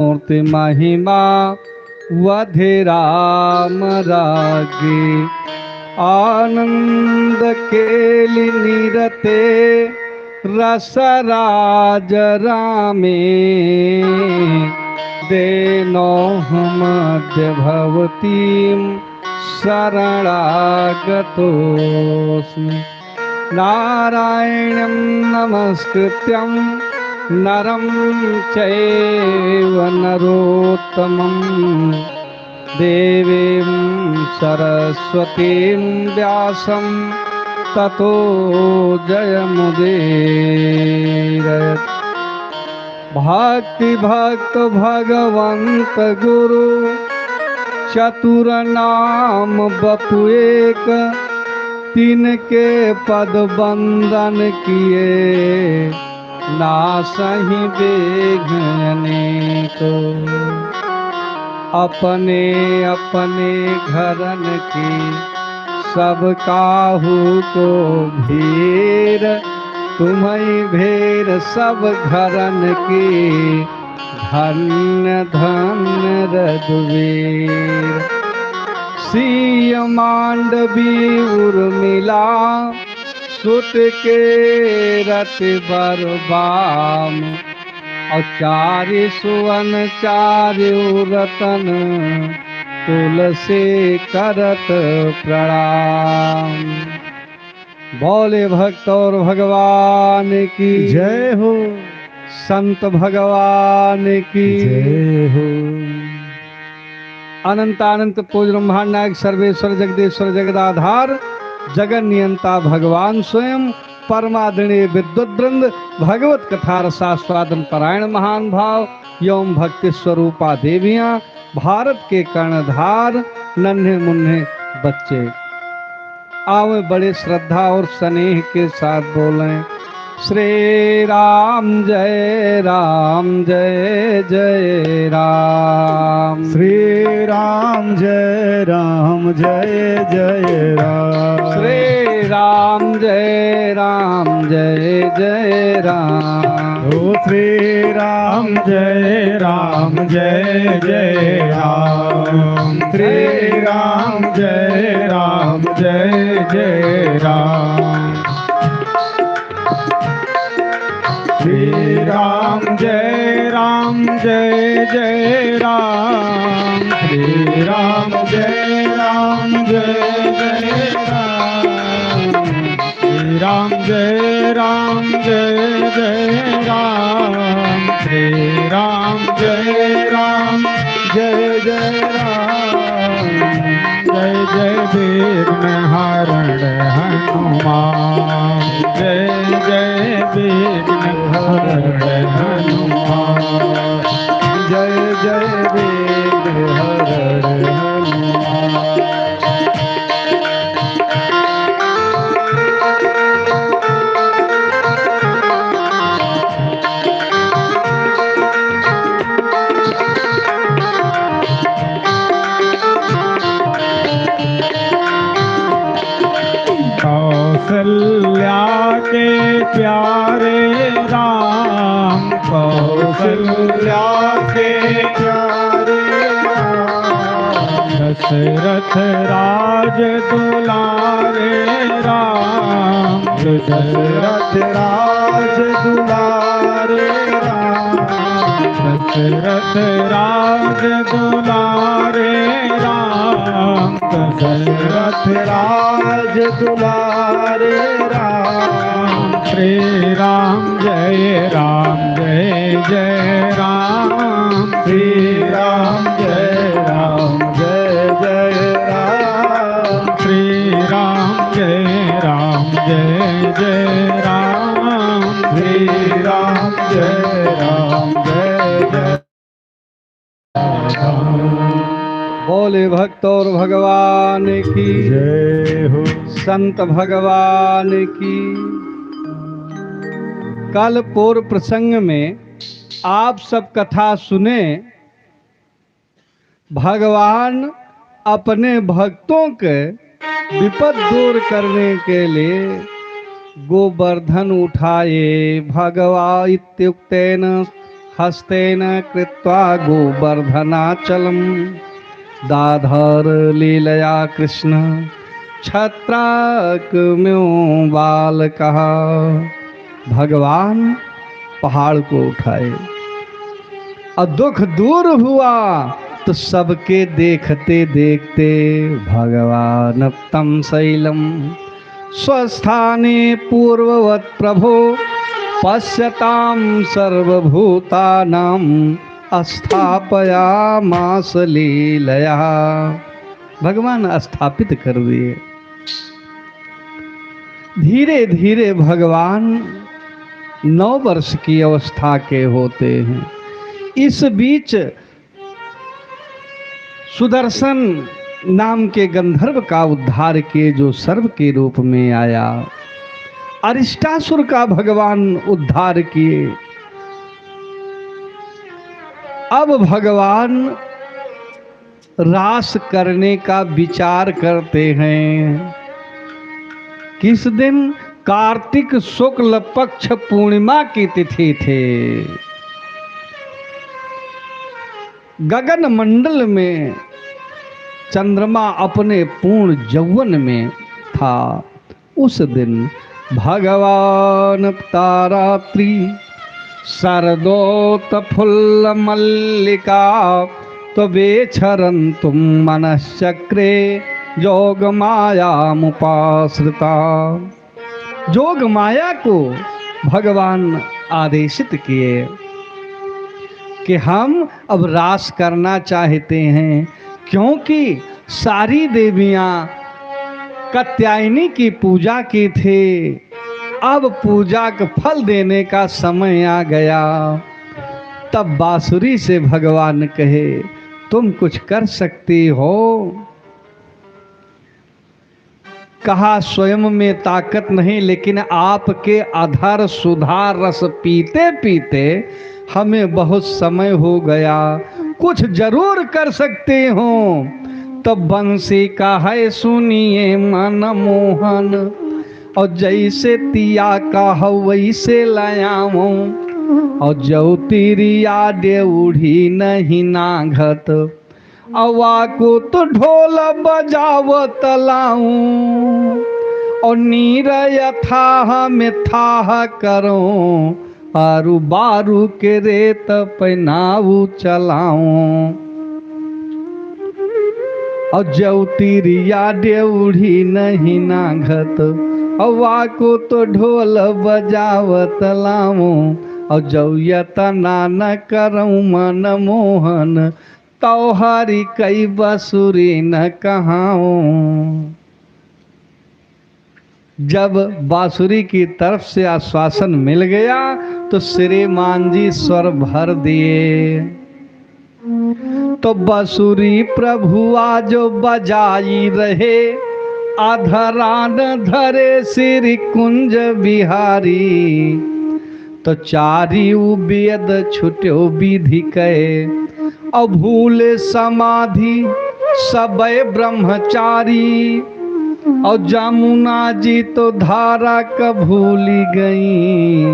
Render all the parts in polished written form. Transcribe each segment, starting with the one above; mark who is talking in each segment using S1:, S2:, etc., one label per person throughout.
S1: मूर्ति महिमा वधे राम रागे आनंद केली निरते रसराज रामे देनो मध्य भवतीं शरणागतोऽस्मि नारायणं नमस्कृत्यं नरं चैव नरोत्तमं देवीं सरस्वतीं व्यासं ततो जयमुदीरयेत्। भक्ति भक्त भगवंत गुरु चतुर नाम बपु एक तिनके पद बंदन किए नासहि बेघने को अपने अपने घरन की सब काहू को भीर तुम्हें भेर सब घरन की धन्य धन्य रघुवीर सिय मांडवी उर्मिला सुत के रत बरबाम और चारि सुवन चारि रतन तुलसी करत प्रणाम। बोले भक्त और भगवान की
S2: जय हो,
S1: संत भगवान की
S2: जय हो।
S1: अनंत अनंत पूज ब्रह्मांड नायक सर्वेश्वर जगदीश्वर जगदाधार जगन नियंता भगवान स्वयं परमादरणीय विद्वत वृंद भगवत कथा रसास्वादन परायण महान भाव एवं भक्ति स्वरूपा देवियां भारत के कर्णधार नन्हे मुन्ने बच्चे आवे बड़े श्रद्धा और स्नेह के साथ बोलें श्री राम जय जय राम।
S2: श्री राम जय जय राम।
S1: श्री राम जय जय राम।
S2: ओ श्री राम जय जय राम। श्री राम जय जय राम। श्री राम जय जय राम। श्री राम जय जय राम। श्री राम जय जय राम। श्री राम जय जय राम। जय जय विघ्न हरण हनुमान। जय जय विघ्न हरण हनुमान। जय जय विघ्न हरण हनुमान। कौसल्या के प्यारे राम। कौसल्या के प्यारे राम। दशरथ राज दुलारे राम। दशरथ राज दुलारे राम। दशरथ राज दुलारे राम। दशरथ राज दुलारे राम। श्री राम जय जय राम। श्री राम जय जय राम। श्री राम जय जय राम। श्री राम जय जय राम।
S1: बोले भक्त और भगवान की
S2: जय हो,
S1: संत भगवान की। कल पूर्व प्रसंग में आप सब कथा सुने। भगवान अपने भक्तों के विपद दूर करने के लिए गोवर्धन उठाए। भगवा इत्युक्तेन हस्तेन कृत्वा गोवर्धनाचलम दाधर लीलया कृष्ण छत्राकम्यो बालकः। भगवान पहाड़ को उठाए और दुख दूर हुआ तो सबके देखते देखते भगवान तम शैलम स्वस्थाने पूर्ववत प्रभो पश्यताम सर्वभूतानाम स्थापयामास लीलया। भगवान स्थापित कर दिए। धीरे धीरे भगवान 9 वर्ष की अवस्था के होते हैं। इस बीच सुदर्शन नाम के गंधर्व का उद्धार किए, जो सर्व के रूप में आया। अरिष्टासुर का भगवान उद्धार किए। अब भगवान रास करने का विचार करते हैं। किस दिन? कार्तिक शुक्ल पक्ष पूर्णिमा की तिथि थे। गगन मंडल में चंद्रमा अपने पूर्ण यौवन में था। उस दिन भगवान तारात्रि शरदोत फुल्ल मल्लिका तो बेछरन तुम मनश्चक्रे जोग माया मुपाश्रिता। जोग माया को भगवान आदेशित किए कि हम अब रास करना चाहते हैं, क्योंकि सारी देवियां कात्यायनी की पूजा की थी। अब पूजा का फल देने का समय आ गया। तब बांसुरी से भगवान कहे, तुम कुछ कर सकती हो? कहा, स्वयं में ताकत नहीं, लेकिन आपके अधर सुधा रस पीते पीते हमें बहुत समय हो गया, कुछ जरूर कर सकते हो। तब बंसी का है सुनिए मन मोहन, और जैसे तिया का हो वैसे लायाऊं, और जो तिरिया देउढ़ी नहीं नाघत, अवा को तो ढोल बजावत लाऊं, और नीर यथाह में थाह करूं, आरु बारू के रेत पहनाऊ चलाऊं, और जो तिरिया देउढ़ी नहीं नाघत, अवा को तो ढोल बजावत लाऊं, और जो यतना न करूं मन मोहन, तौहारी कई बसुरी न कहाऊं। जब बांसुरी की तरफ से आश्वासन मिल गया तो श्रीमान जी स्वर भर दिए। तो बांसुरी प्रभु आज बजाई रहे, आधरान धरे श्री कुंज बिहारी, तो चारी वेद छुट्यो विधि कहे, अभूले समाधि सबे ब्रह्मचारी, और जमुना जी तो धारा क भूली गई,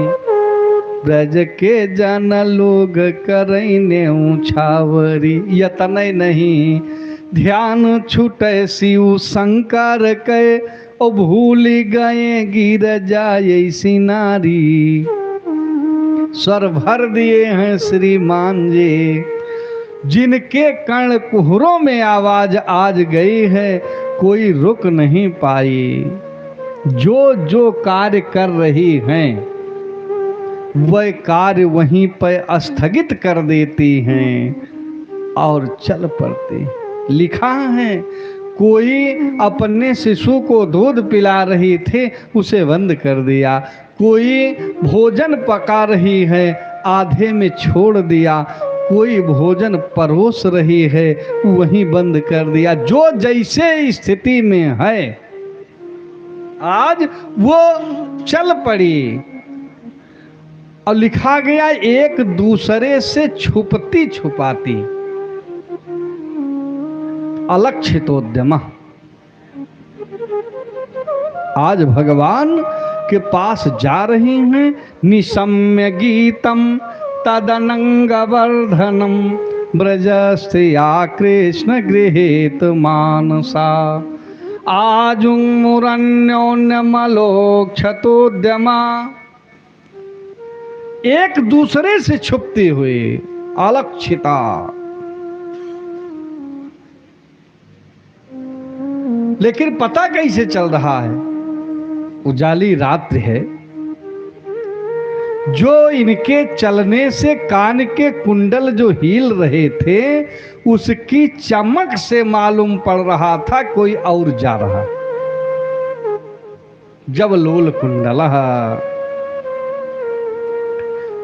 S1: ब्रज के जन लोग करैने ऊछावरी। यतन नहीं ध्यान छूटे शिव शंकर के, ओ भूली गए गिर जाए सिनारी। स्वर भर दिए हैं श्रीमान जी। जिनके कर्ण कुहरों में आवाज आज गई है, कोई रुक नहीं पाई। जो जो कार्य कर रही हैं वह कार्य वहीं पर स्थगित कर देती हैं और चल पड़ते। लिखा है, कोई अपने शिशु को दूध पिला रही थे, उसे बंद कर दिया। कोई भोजन पका रही है, आधे में छोड़ दिया। कोई भोजन परोस रही है, वहीं बंद कर दिया। जो जैसे स्थिति में है आज वो चल पड़ी। और लिखा गया, एक दूसरे से छुपती छुपाती अलक्षितोद्यम। आज भगवान के पास जा रही हैं। निशम्य गीतम तदनंगवर्धनम ब्रजस्त्रिया कृष्ण गृहीत मानसा आजुमुरन्योन्यमलोक्षतोद्यमा। एक दूसरे से छुपते हुए अलक्षिता, लेकिन पता कैसे चल रहा है? उजाली रात्रि है, जो इनके चलने से कान के कुंडल जो हिल रहे थे उसकी चमक से मालूम पड़ रहा था कोई और जा रहा। जब लोल कुंडल,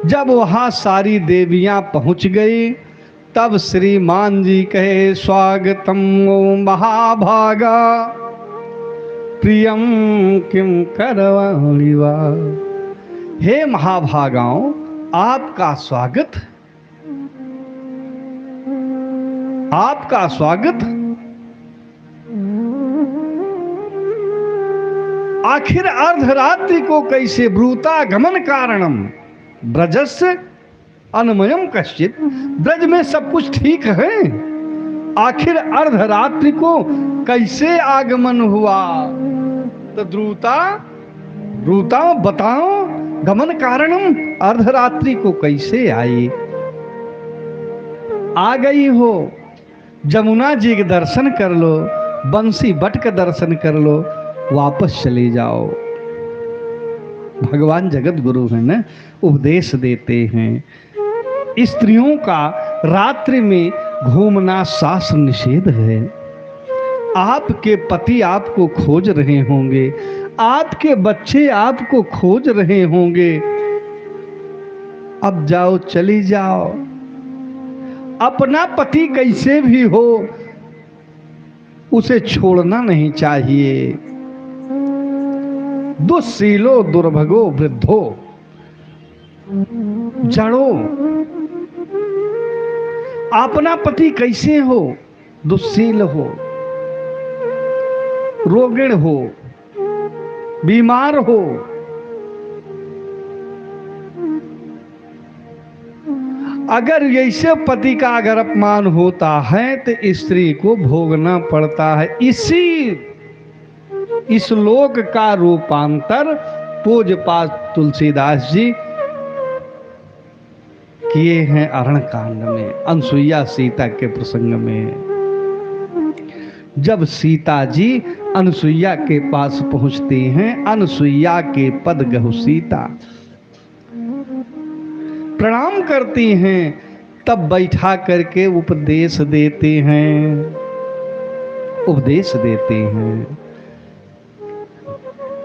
S1: जब वहां सारी देवियां पहुंच गई, तब श्रीमान जी कहे स्वागतम ओ महाभागा प्रियम किम करवाणि वा। हे महाभागाओं, आपका स्वागत, आपका स्वागत। आखिर अर्धरात्रि को कैसे? ब्रूता गमन कारणम ब्रजस्य अनमयम कश्चित। ब्रज में सब कुछ ठीक है, आखिर अर्धरात्रि को कैसे आगमन हुआ? तो द्रुता बताओ, गमन कारणम अर्धरात्रि को कैसे आई? आ गई हो, जमुना जी के दर्शन कर लो, बंसी बट का दर्शन कर लो, वापस चले जाओ। भगवान जगत गुरु है ना, उपदेश देते हैं। स्त्रियों का रात्रि में घूमना शास्त्र निषेध है। आपके पति आपको खोज रहे होंगे, आपके बच्चे आपको खोज रहे होंगे, अब जाओ, चली जाओ। अपना पति कैसे भी हो, उसे छोड़ना नहीं चाहिए। दुस्सीलो दुर्भगो वृद्धो, जड़ो। अपना पति कैसे हो? दुस्सील हो, रोगिण हो, बीमार हो। अगर ऐसे पति का अगर अपमान होता है तो स्त्री को भोगना पड़ता है। इस लोक का रूपांतर पूज्यपाद तुलसीदास जी किए हैं अरण कांड में, अनसुईया सीता के प्रसंग में। जब सीता जी अनसुईया के पास पहुंचती हैं, अनसुईया के पद गहु सीता प्रणाम करती हैं, तब बैठा करके उपदेश देते हैं, उपदेश देते हैं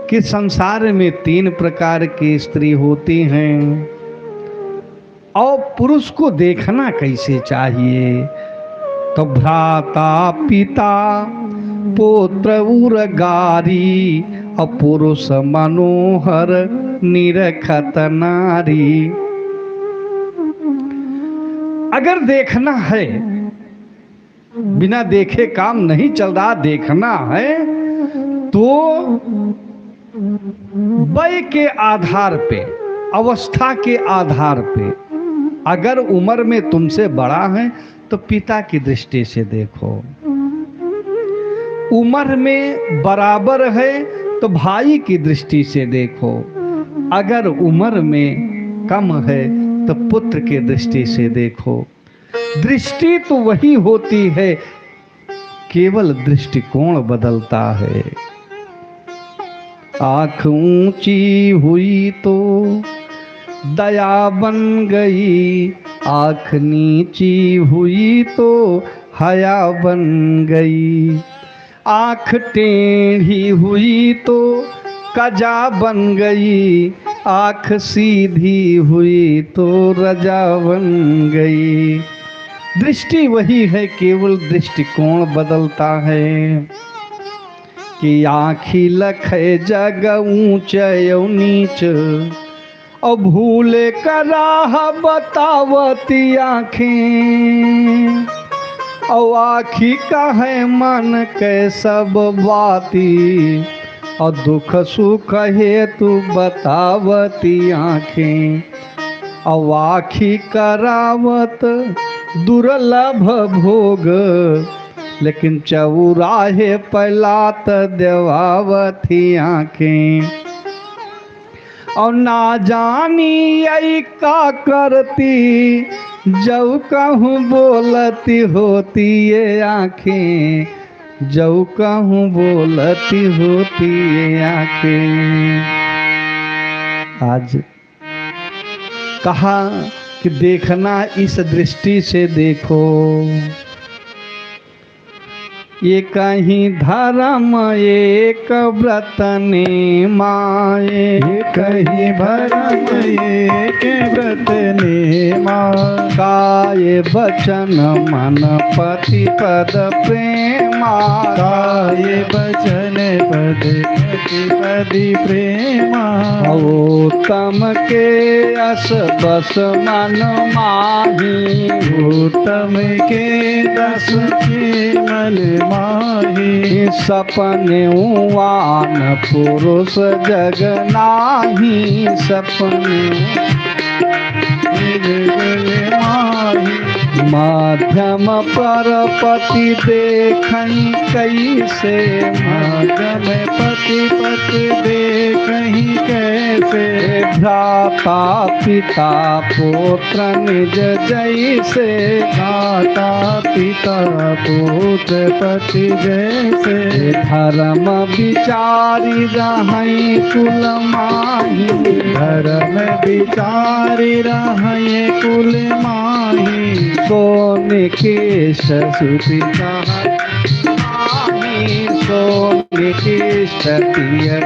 S1: कि संसार में 3 प्रकार की स्त्री होती हैं और पुरुष को देखना कैसे चाहिए। तो भ्राता पिता पुत्र उरगारी, अपुरुष मनोहर निरखत नारी। अगर देखना है, बिना देखे काम नहीं चल रहा, देखना है तो वय के आधार पे, अवस्था के आधार पे, अगर उम्र में तुमसे बड़ा है तो पिता की दृष्टि से देखो, उम्र में बराबर है तो भाई की दृष्टि से देखो, अगर उम्र में कम है तो पुत्र की दृष्टि से देखो। दृष्टि तो वही होती है, केवल दृष्टिकोण बदलता है। आँख ऊंची हुई तो दया बन गई, आँख नीची हुई तो हया बन गई, आँख टेढ़ी हुई तो कजा बन गई, आँख सीधी हुई तो रजा बन गई। दृष्टि वही है, केवल दृष्टिकोण बदलता है। कि आँखी लखे जग ऊंच नीच, और भूले का राह बतावती आँखें, और आँखी का है मन के सब बाती, और दुख सुख हेतु बतावती आँखें, अवाखी करावत दुर्लभ भोग, लेकिन चौराहे पलात देवावती आंखें। और ना जानी आई का करती, जब कहूँ बोलती होती ये आंखें, जब कहूँ बोलती होती ये आंखें। आज कहा कि देखना इस दृष्टि से देखो, ये कहीं धर्म एक व्रत ने माए,
S2: ये कहीं भरम एक व्रत ने माँ।
S1: काय बचन मन पति पद प्रेमा,
S2: काय बचन पद पति प्रेमा।
S1: उत्तम के अस बस मन माही,
S2: उत्तम के दस के मन माही।
S1: सपने उवान पुरुष जग नाही, सपने
S2: जग माही।
S1: माध्यम पर पति देखई कैसे,
S2: माध्यम पति पति देखहीं कैसे।
S1: भ्राता पिता पुत्र निज जैसे,
S2: माता पिता पुत्र पति जैसे।
S1: धर्म विचारी रहई कुल माही,
S2: धर्म विचारी रहे कुल माही।
S1: सोने के ससुति माही, सोने के सतिय।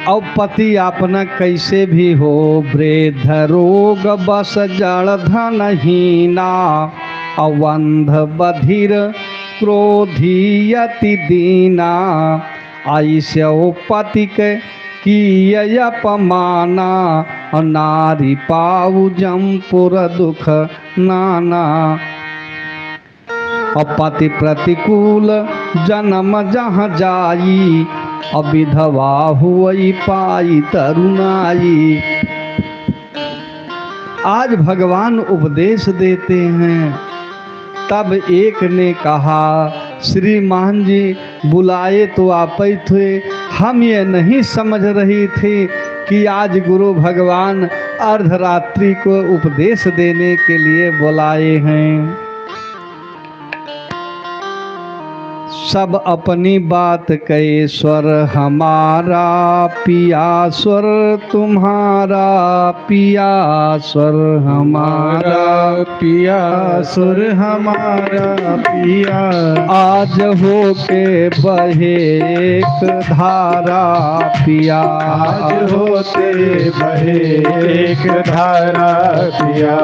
S1: अब पति अपना कैसे भी हो, वृद्ध रोग बस जड़ धनहीना, अवंध बधिर क्रोधी अति दीना। ऐसे पति के की अपमाना, नारी पाऊ जमपुर दुख नाना। पति प्रतिकूल जन्म जहाँ जाई, विधवा हुई पाई तरुणाई। आज भगवान उपदेश देते हैं। तब एक ने कहा, श्रीमान जी बुलाए तो आप ही थे, हम ये नहीं समझ रही थी कि आज गुरु भगवान अर्धरात्रि को उपदेश देने के लिए बुलाए हैं। सब अपनी बात कहे, स्वर हमारा पिया स्वर तुम्हारा, पिया स्वर हमारा
S2: पिया सुर हमारा पिया।
S1: आज हो के बहे एक धारा पिया,
S2: आज होते बहे एक धारा पिया।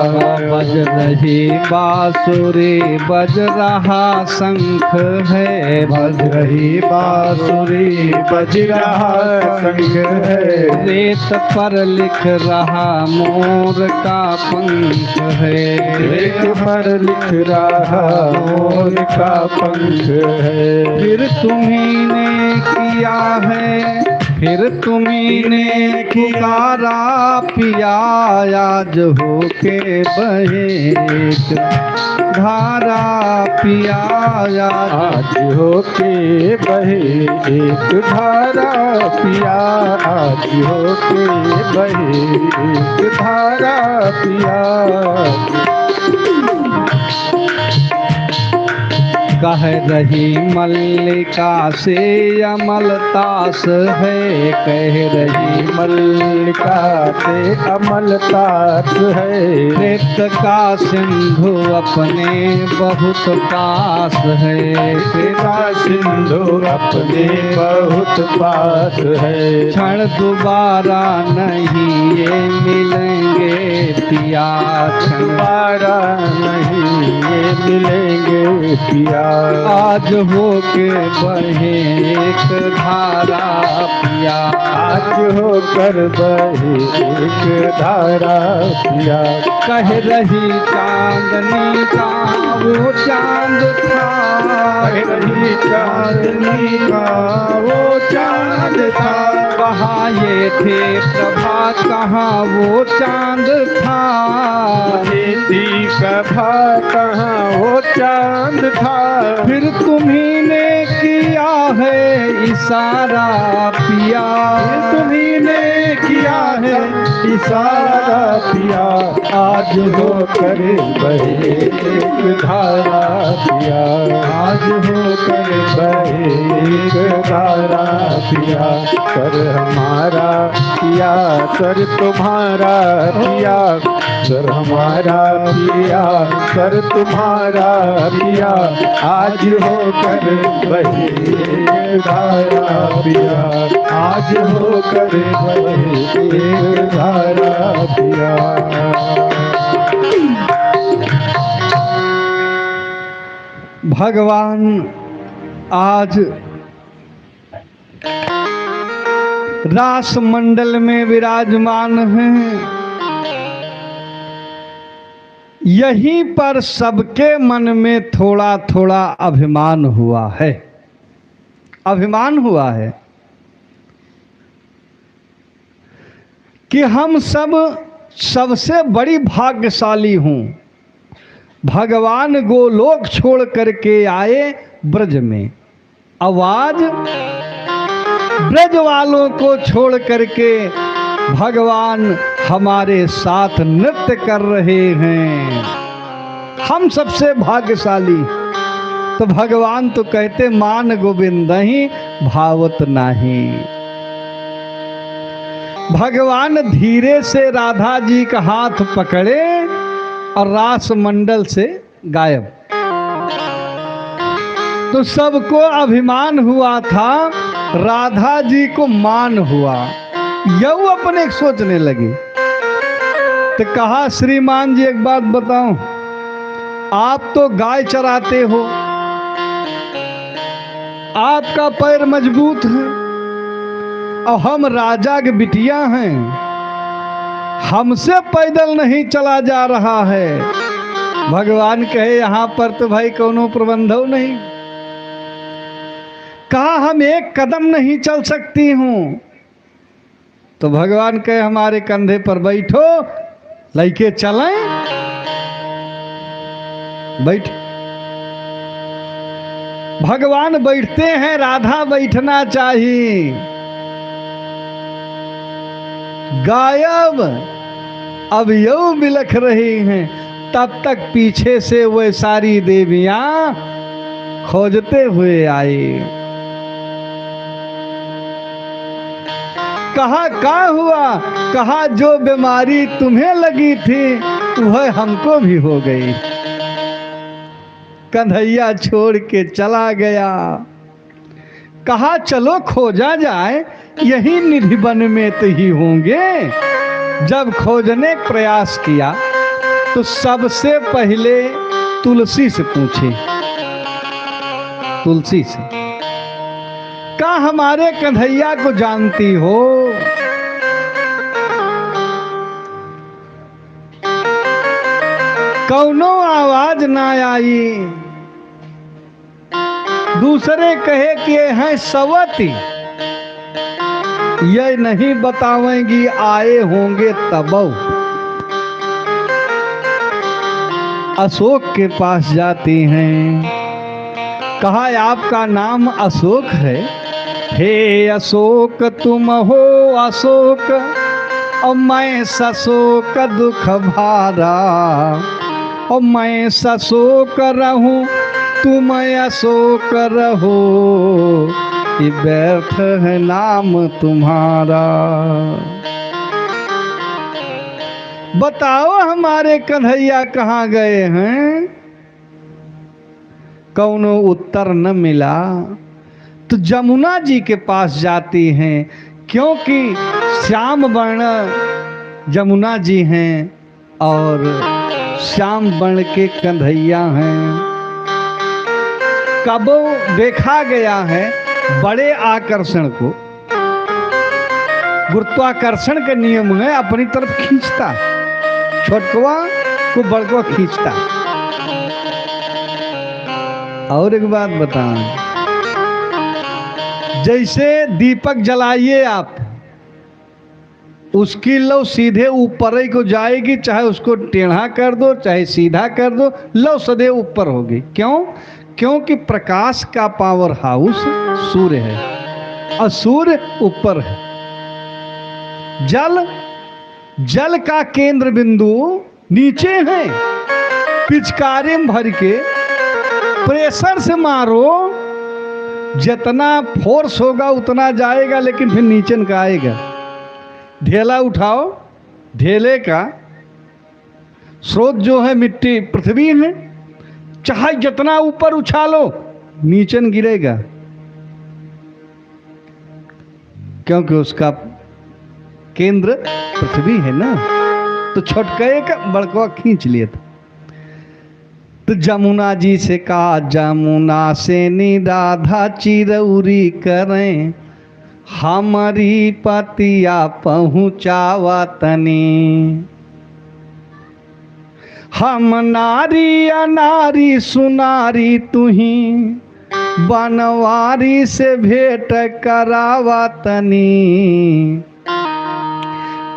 S1: बज रही बांसुरी बज रहा शंख है,
S2: बज रही बांसुरी बज रहा शंख है।
S1: रेत पर लिख रहा मोर का पंख है,
S2: रेत पर लिख रहा मोर का पंख है।
S1: फिर तुम्ही ने किया है, फिर तुम्ही ने पुकारा पिया। आज हो के बहे एक धारा पिया,
S2: आज हो के बहे एक धारा पिया। आज हो के बहे एक धारा पिया।
S1: कह रही मल्लिका से अमलतास है, कह रही
S2: मल्लिका से अमलतास है।
S1: नृत्य का सिंधु अपने बहुत पास है,
S2: तेरा सिंधु अपने बहुत पास है।
S1: क्षण दोबारा नहीं ये मिलेंगे पिया, क्षण
S2: दोबारा नहीं ये मिलेंगे पिया।
S1: आज हो के बहे एक धारा पिया,
S2: आज होकर बहे एक धारा पिया।
S1: कह रही चांदनी का वो चांद था,
S2: कह रही चांदनी का वो चांद था।
S1: कहाँ ये थे प्रभात कहाँ वो चांद था,
S2: ये थी प्रभा कहाँ वो चांद था।
S1: फिर तुम्ही ने किया है इशारा पिया,
S2: तुम्ही ने किया है इशारा पिया। आज होकर बहे एक धारा पिया, आज होकर बहे एक धारा पिया। सर हमारा पिया सर तुम्हारा पिया, सर हमारा पिया सर तुम्हारा पिया। आज होकर बहे एक धारा पिया, आज होकर बहे एक धारा पिया।
S1: भगवान आज रास मंडल में विराजमान हैं। यहीं पर सबके मन में थोड़ा थोड़ा अभिमान हुआ है, अभिमान हुआ है कि हम सब सबसे बड़ी भाग्यशाली हूं। भगवान गोलोक छोड़ करके आए ब्रज में, आवाज ब्रज वालों को छोड़ करके भगवान हमारे साथ नृत्य कर रहे हैं। हम सबसे भाग्यशाली। तो भगवान तो कहते मान गोविंद ही भावत नहीं। भगवान धीरे से राधा जी का हाथ पकड़े और रास मंडल से गायब। तो सबको अभिमान हुआ था, राधा जी को मान हुआ। यह अपने सोचने लगी। तो कहा श्रीमान जी एक बात बताऊं, आप तो गाय चराते हो, आपका पैर मजबूत है, और हम राजा के बिटिया हैं, हमसे पैदल नहीं चला जा रहा है। भगवान कहे यहाँ पर तो भाई कोनो प्रबंधव नहीं। कहा हम एक कदम नहीं चल सकती हूं। तो भगवान कहे हमारे कंधे पर बैठो, लेके चलें। बैठ। भगवान बैठते हैं, राधा बैठना चाहिए। गायब। अब यू बिलख रही हैं। तब तक पीछे से वह सारी देवियां खोजते हुए आई। कहा क्या हुआ? कहा जो बीमारी तुम्हें लगी थी वह हमको भी हो गई। कन्हैया छोड़ के चला गया। कहा चलो खोजा जाए, यही निधि वन में तो ही होंगे। जब खोजने का प्रयास किया तो सबसे पहले तुलसी से पूछे। तुलसी से का हमारे कन्हैया को जानती हो? कौनो आवाज ना आई। दूसरे कहे कि ये हैं सवती, ये नहीं बतावेंगी, आए होंगे तब। अशोक के पास जाती हैं। कहा आपका नाम अशोक है? हे अशोक तुम हो अशोक, और मैं सशोक दुख भारा। और मैं सशोक रहूं तुम अशोक रहो, ये व्यर्थ है नाम तुम्हारा। बताओ हमारे कन्हैया कहाँ गए हैं? कौनो उत्तर न मिला। तो जमुना जी के पास जाती हैं, क्योंकि श्याम वर्ण जमुना जी हैं और श्याम वर्ण के कन्हैया हैं। कब देखा गया है बड़े आकर्षण को, गुरुत्वाकर्षण के नियम में अपनी तरफ खींचता, छोटकवा को बड़कवा खींचता। और एक बात बताऊं, जैसे दीपक जलाइए आप, उसकी लौ सीधे ऊपर ही को जाएगी, चाहे उसको टेढ़ा कर दो चाहे सीधा कर दो, लौ सदैव ऊपर होगी। क्यों? क्योंकि प्रकाश का पावर हाउस सूर्य है और सूर्य ऊपर है। जल का केंद्र बिंदु नीचे है। पिचकारी में भर के प्रेशर से मारो, जितना फोर्स होगा उतना जाएगा, लेकिन फिर नीचे का आएगा। ढेला उठाओ, ढेले का स्रोत जो है मिट्टी पृथ्वी है, चाहे जितना ऊपर उछालो नीचे गिरेगा, क्योंकि उसका केंद्र पृथ्वी है ना। तो छोटके का बड़कवा खींच लिया था। तो जमुना जी से कहा, जमुना से निराधा चिरौरी करें, हमारी पतिया पहुँचावा तनी। हम नारी अनारी सुनारी तुही, बनवारी से भेंट करावा तनी।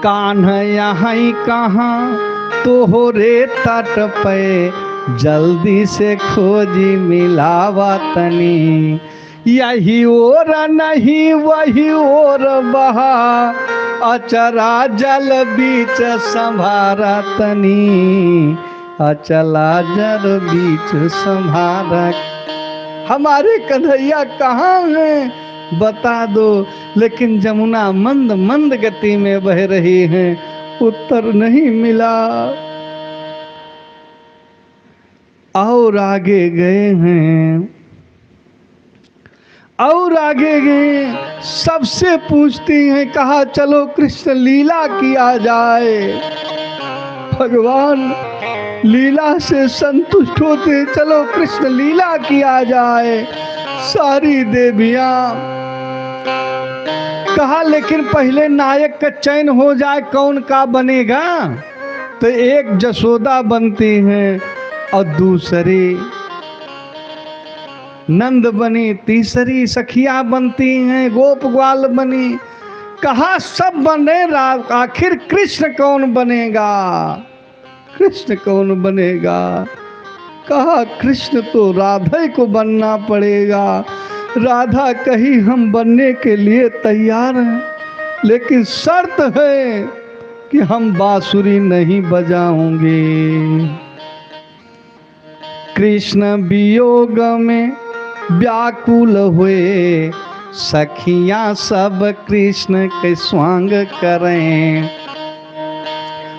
S1: कान्ह यहाँ कहाँ तोहरे तट पे, जल्दी से खोजी मिलावा तनी। यही ओर नहीं वही ओर बहा, अचरा जल बीच संभारा तनी। अचला जल बीच संभारा। हमारे कन्हैया कहाँ हैं बता दो। लेकिन जमुना मंद मंद गति में बह रही है, उत्तर नहीं मिला। और आगे गए हैं, और आगे गए, सबसे पूछती हैं, कहा चलो कृष्ण लीला किया जाए। भगवान लीला से संतुष्ट होते, चलो कृष्ण लीला किया जाए। सारी देवियां कहा, लेकिन पहले नायक का चयन हो जाए, कौन का बनेगा। तो एक जसोदा बनती है और दूसरी नंद बनी, तीसरी सखिया बनती हैं, गोप ग्वाल बनी। कहा सब बने, आखिर कृष्ण कौन बनेगा, कृष्ण कौन बनेगा। कहा कृष्ण तो राधा को बनना पड़ेगा। राधा कही हम बनने के लिए तैयार हैं, लेकिन शर्त है कि हम बांसुरी नहीं बजाओगे। कृष्ण वियोग में व्याकुल हुए, सखियां सब कृष्ण के स्वांग करें।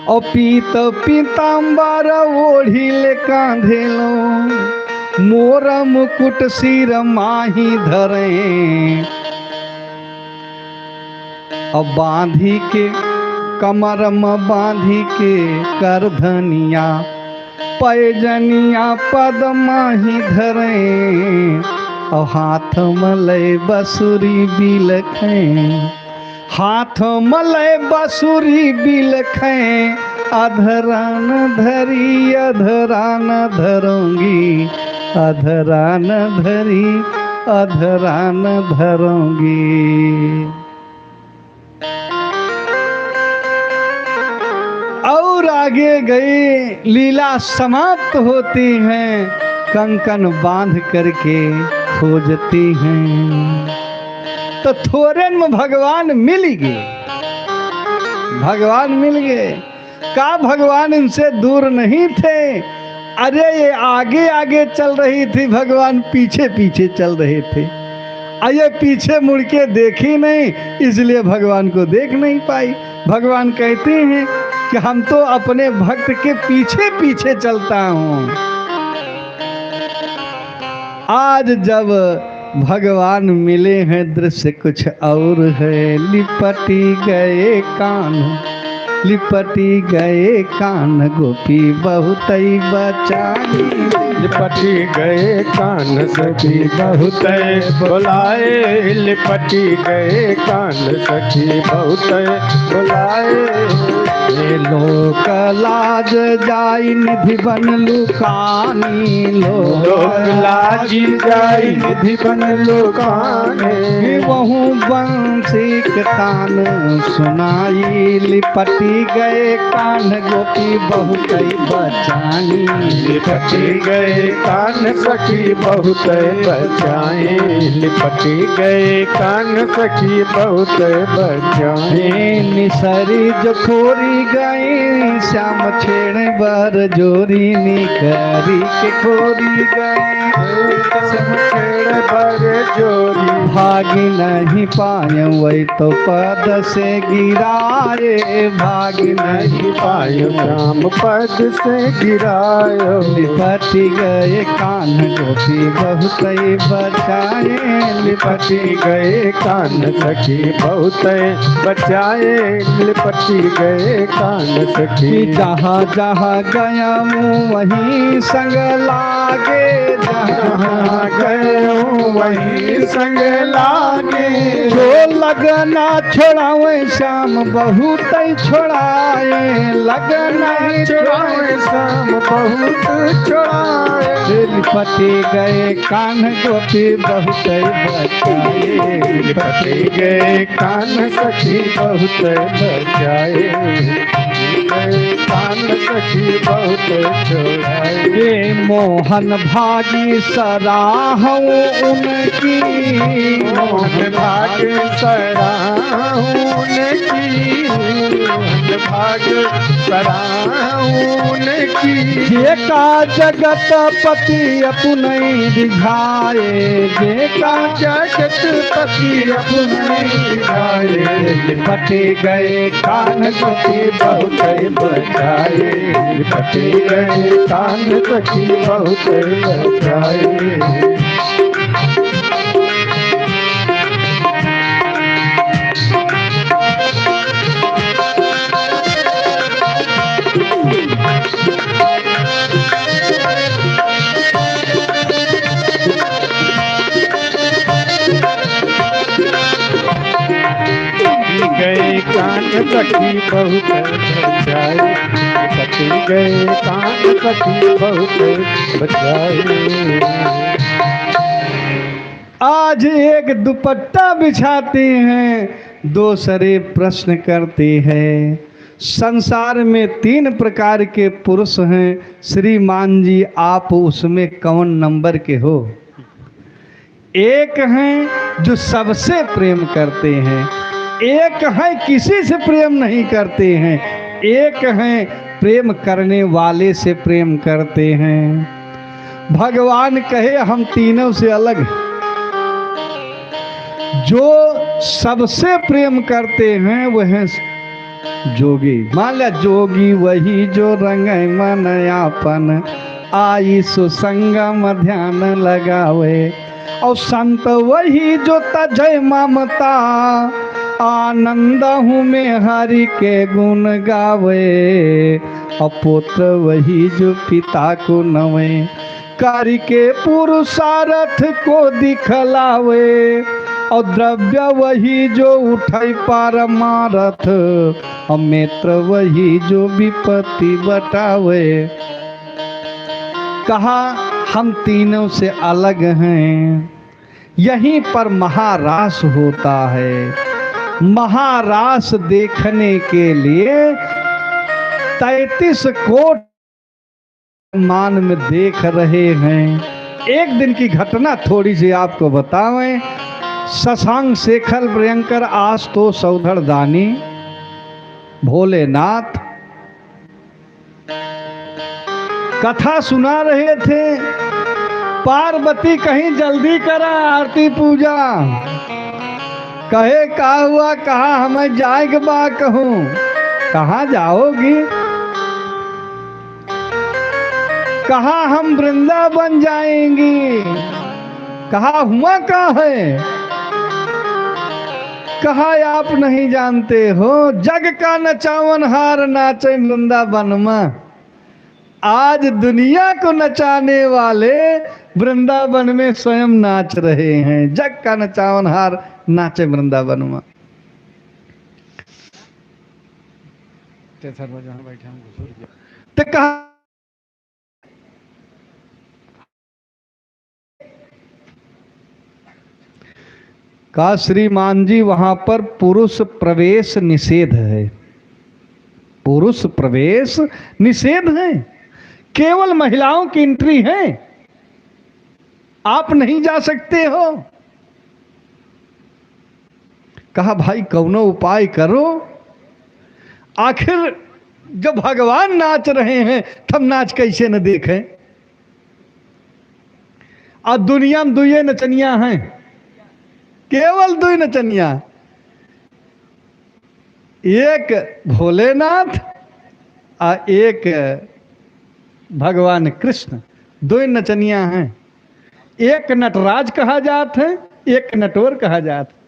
S1: और पीत पीताम्बर ओढ़ी ले कांधे लो, मोर मुकुट सिर माही धरें। और बांधी के कमर में बांधी के करधनिया, पैजनिया पद माही धरें। और हाथ मलय बसुरी बिलखें, हाथ मलय बसुरी बिलखें। अधरान धरी अधरान धरूंगी, अधरान धरी अधरान धरूंगी। और आगे गए, लीला समाप्त होती हैं, कंकन बांध करके खोजती हैं। तो थोड़े में भगवान मिल गए, भगवान मिल गए। का भगवान इनसे दूर नहीं थे। अरे ये आगे आगे चल रही थी, भगवान पीछे पीछे चल रहे थे। ये पीछे मुड़ के देखी नहीं, इसलिए भगवान को देख नहीं पाई। भगवान कहते हैं कि हम तो अपने भक्त के पीछे पीछे चलता हूँ। आज जब भगवान मिले हैं, दृश्य कुछ और है। लिपटी गए कान लिपटी गए कान गोपी बहुत बचाई।
S2: लिपटी गए कान सखी बहुत बुलाए, लिपटी गए कान सखी बहुत बुलाए।
S1: ये लोक लाज जाई निधि बन लुकानी,
S2: लोक लाज जाई निधि बन लुकाने।
S1: वहु बंसी के तान सुनाई, लिपटी गए कान गोपी बहुत बचाई।
S2: लिपटी गए कान सखी बहुत बचाए, लिपटी गए कान सखी बहुत बचाए।
S1: निसरी जो खोरी गई श्याम छेड़ बर जोरी, निकरी के खोरी गई
S2: श्याम छेड़ बर जोरी।
S1: भागी नहीं पाए वही तो पद से गिराए, भागी नहीं
S2: पायो राम पद से गिरायो।
S1: लिपटी गए कान गोपी बहुत बचाए,
S2: लिपटी गए कान सखी बहुत बचाए, लिपटी गए कान सखी।
S1: जहाँ जहाँ गया मुँह वहीं संग लागे,
S2: जहाँ गए वहीं संग लागे।
S1: जो लगना छोड़ावे श्याम बहुत छोड़ाए, लगना ही
S2: छोड़ाए श्याम बहुत छोड़ाए।
S1: लिपटी गए कान गोपी बहुत बचाए,
S2: लिपटी गए कान सखी बहुत बचाए, कान सखी बहुत छोड़ाए।
S1: ये मोहन भागी सराहूं उनकी,
S2: मोहन भाग सराहूं उनकी, मोहन भाग सराहूं उनकी।
S1: जे का जगत पति अपने दिखाए, जे का
S2: जगत पति अपने दिखाए।
S1: लिपटी गए कान गोपी बहुत
S2: बचाए, लिपटी गए कान सखी बहुत बचाए। गए कान सखी बहुत बचाए, लिपटी गए कान सखी बहुत बचाए।
S1: आज एक दुपट्टा बिछाते हैं, दूसरे प्रश्न करते हैं। संसार में 3 प्रकार के पुरुष हैं, श्रीमान जी आप उसमें कौन नंबर के हो? एक हैं जो सबसे प्रेम करते हैं, एक है किसी से प्रेम नहीं करते हैं, एक है प्रेम करने वाले से प्रेम करते हैं। भगवान कहे हम तीनों से अलग हैं। जो सबसे प्रेम करते हैं वह है जोगी। मान लिया जोगी वही जो रंग मन यापन, आई सुसंगम ध्यान लगावे। और संत वही जो तजय ममता, आनंद हूँ में हरि के गुण गावे। अपुत्र वही जो पिता को नवे, कार्य के पुरुषार्थ को दिखलावे। और द्रव्य वही जो उठाई पारमारथ, और मित्र वही जो विपत्ति बटावे। कहा हम तीनों से अलग हैं। यहीं पर महारास होता है। महारास देखने के लिए 33 कोट मान में देख रहे हैं। एक दिन की घटना थोड़ी सी आपको बतावें। शशांक शेखर भयंकर आशुतोष सौधर दानी भोलेनाथ कथा सुना रहे थे। पार्वती कहीं जल्दी करा आरती पूजा। कहे का हुआ, कहा हमें जाएग बा। कहूँ कहाँ जाओगी? कहा हम वृंदावन जाएंगी। कहा हुआ क्या है? कहा आप नहीं जानते हो, जग का नचावनहार नाचे वृंदावन में। आज दुनिया को नचाने वाले वृंदावन में स्वयं नाच रहे हैं। जग का नचावनहार नाचे वृंदावन में। तो कहा का श्रीमान जी वहां पर पुरुष प्रवेश निषेध है। पुरुष प्रवेश निषेध है, केवल महिलाओं की एंट्री है, आप नहीं जा सकते हो। कहा भाई कौनो उपाय करो, आखिर जब भगवान नाच रहे हैं तब नाच कैसे न देखें। और दुनिया में दुए नचनिया हैं, केवल दो नचनिया, एक भोलेनाथ और एक भगवान कृष्ण, दो नचनिया हैं। एक नटराज कहा जात है, एक नटवर कहा जात है।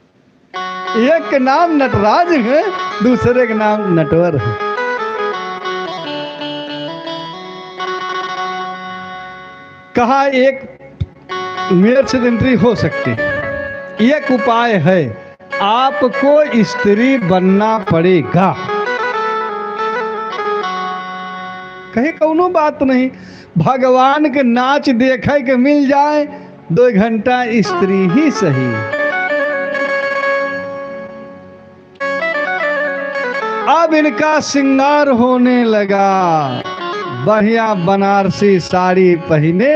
S1: एक के नाम नटराज है, दूसरे के नाम नटवर है। कहा एक मेरे से एंट्री हो सकती है। एक उपाय है, आपको स्त्री बनना पड़ेगा। कहे कौनो बात नहीं, भगवान के नाच देखे के मिल जाए 2 घंटा स्त्री ही सही। अब इनका श्रृंगार होने लगा, बढ़िया बनारसी साड़ी पहने,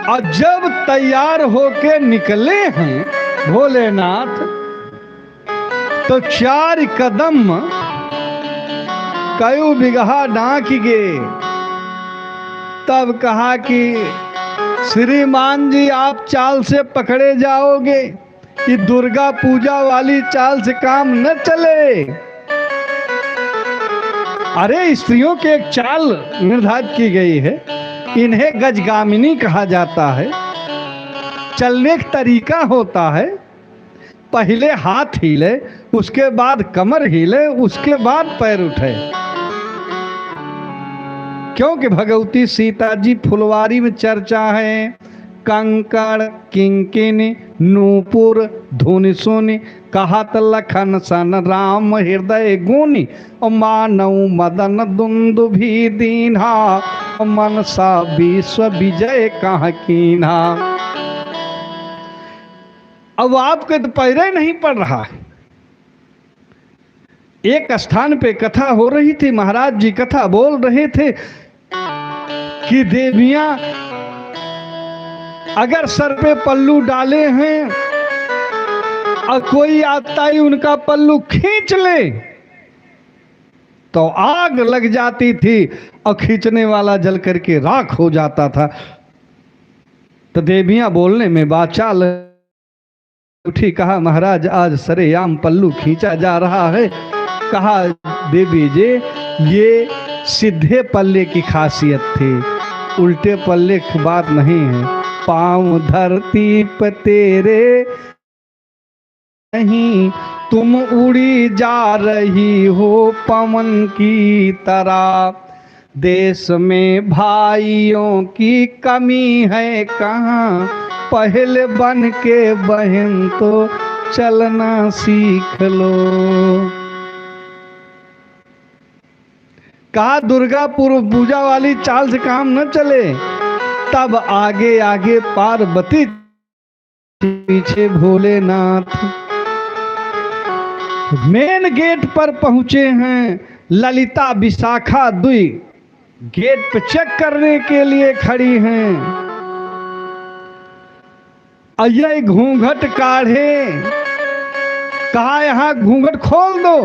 S1: और जब तैयार होके निकले हैं भोलेनाथ, तो 4 कदम कई बिगहा डांक गए। तब कहा कि श्रीमान जी आप चाल से पकड़े जाओगे, कि दुर्गा पूजा वाली चाल से काम न चले। अरे स्त्रियों की एक चाल निर्धारित की गई है, इन्हें गजगामिनी कहा जाता है। चलने का तरीका होता है, पहले हाथ हिले, उसके बाद कमर हिले, उसके बाद पैर उठे। क्योंकि भगवती सीता जी फुलवारी में चर्चा है, कंकड़ किंकिनी नूपुर धुनि सुनि, कहत लखन सन राम हृदय गुनि, मानव मदन दुंदुभि दीन्हा, मनसा विश्व विजय कहाँ कीन्हा। अब आपके तो पैरे नहीं पड़ रहा है। एक स्थान पे कथा हो रही थी, महाराज जी कथा बोल रहे थे कि देवियां अगर सर पे पल्लू डाले हैं और कोई आता ही उनका पल्लू खींच ले तो आग लग जाती थी और खींचने वाला जल करके राख हो जाता था। तो देवियां बोलने में बाचाल उठी, कहा महाराज आज सरेआम पल्लू खींचा जा रहा है। कहा देवी जी ये सीधे पल्ले की खासियत थी, उल्टे पल्ले की बात नहीं है। पांव धरती पे तेरे नहीं, तुम उड़ी जा रही हो पवन की तरह। देश में भाइयों की कमी है कहाँ, पहले बन के बहन तो चलना सीख लो। कहा दुर्गा पूजा वाली चाल से काम न चले। तब आगे आगे पार्वती, पीछे भोलेनाथ। मेन गेट पर पहुंचे हैं, ललिता विशाखा दुई गेट पे चेक करने के लिए खड़ी हैं। अजय घूंघट काढ़े, कहा यहां घूंघट खोल दो,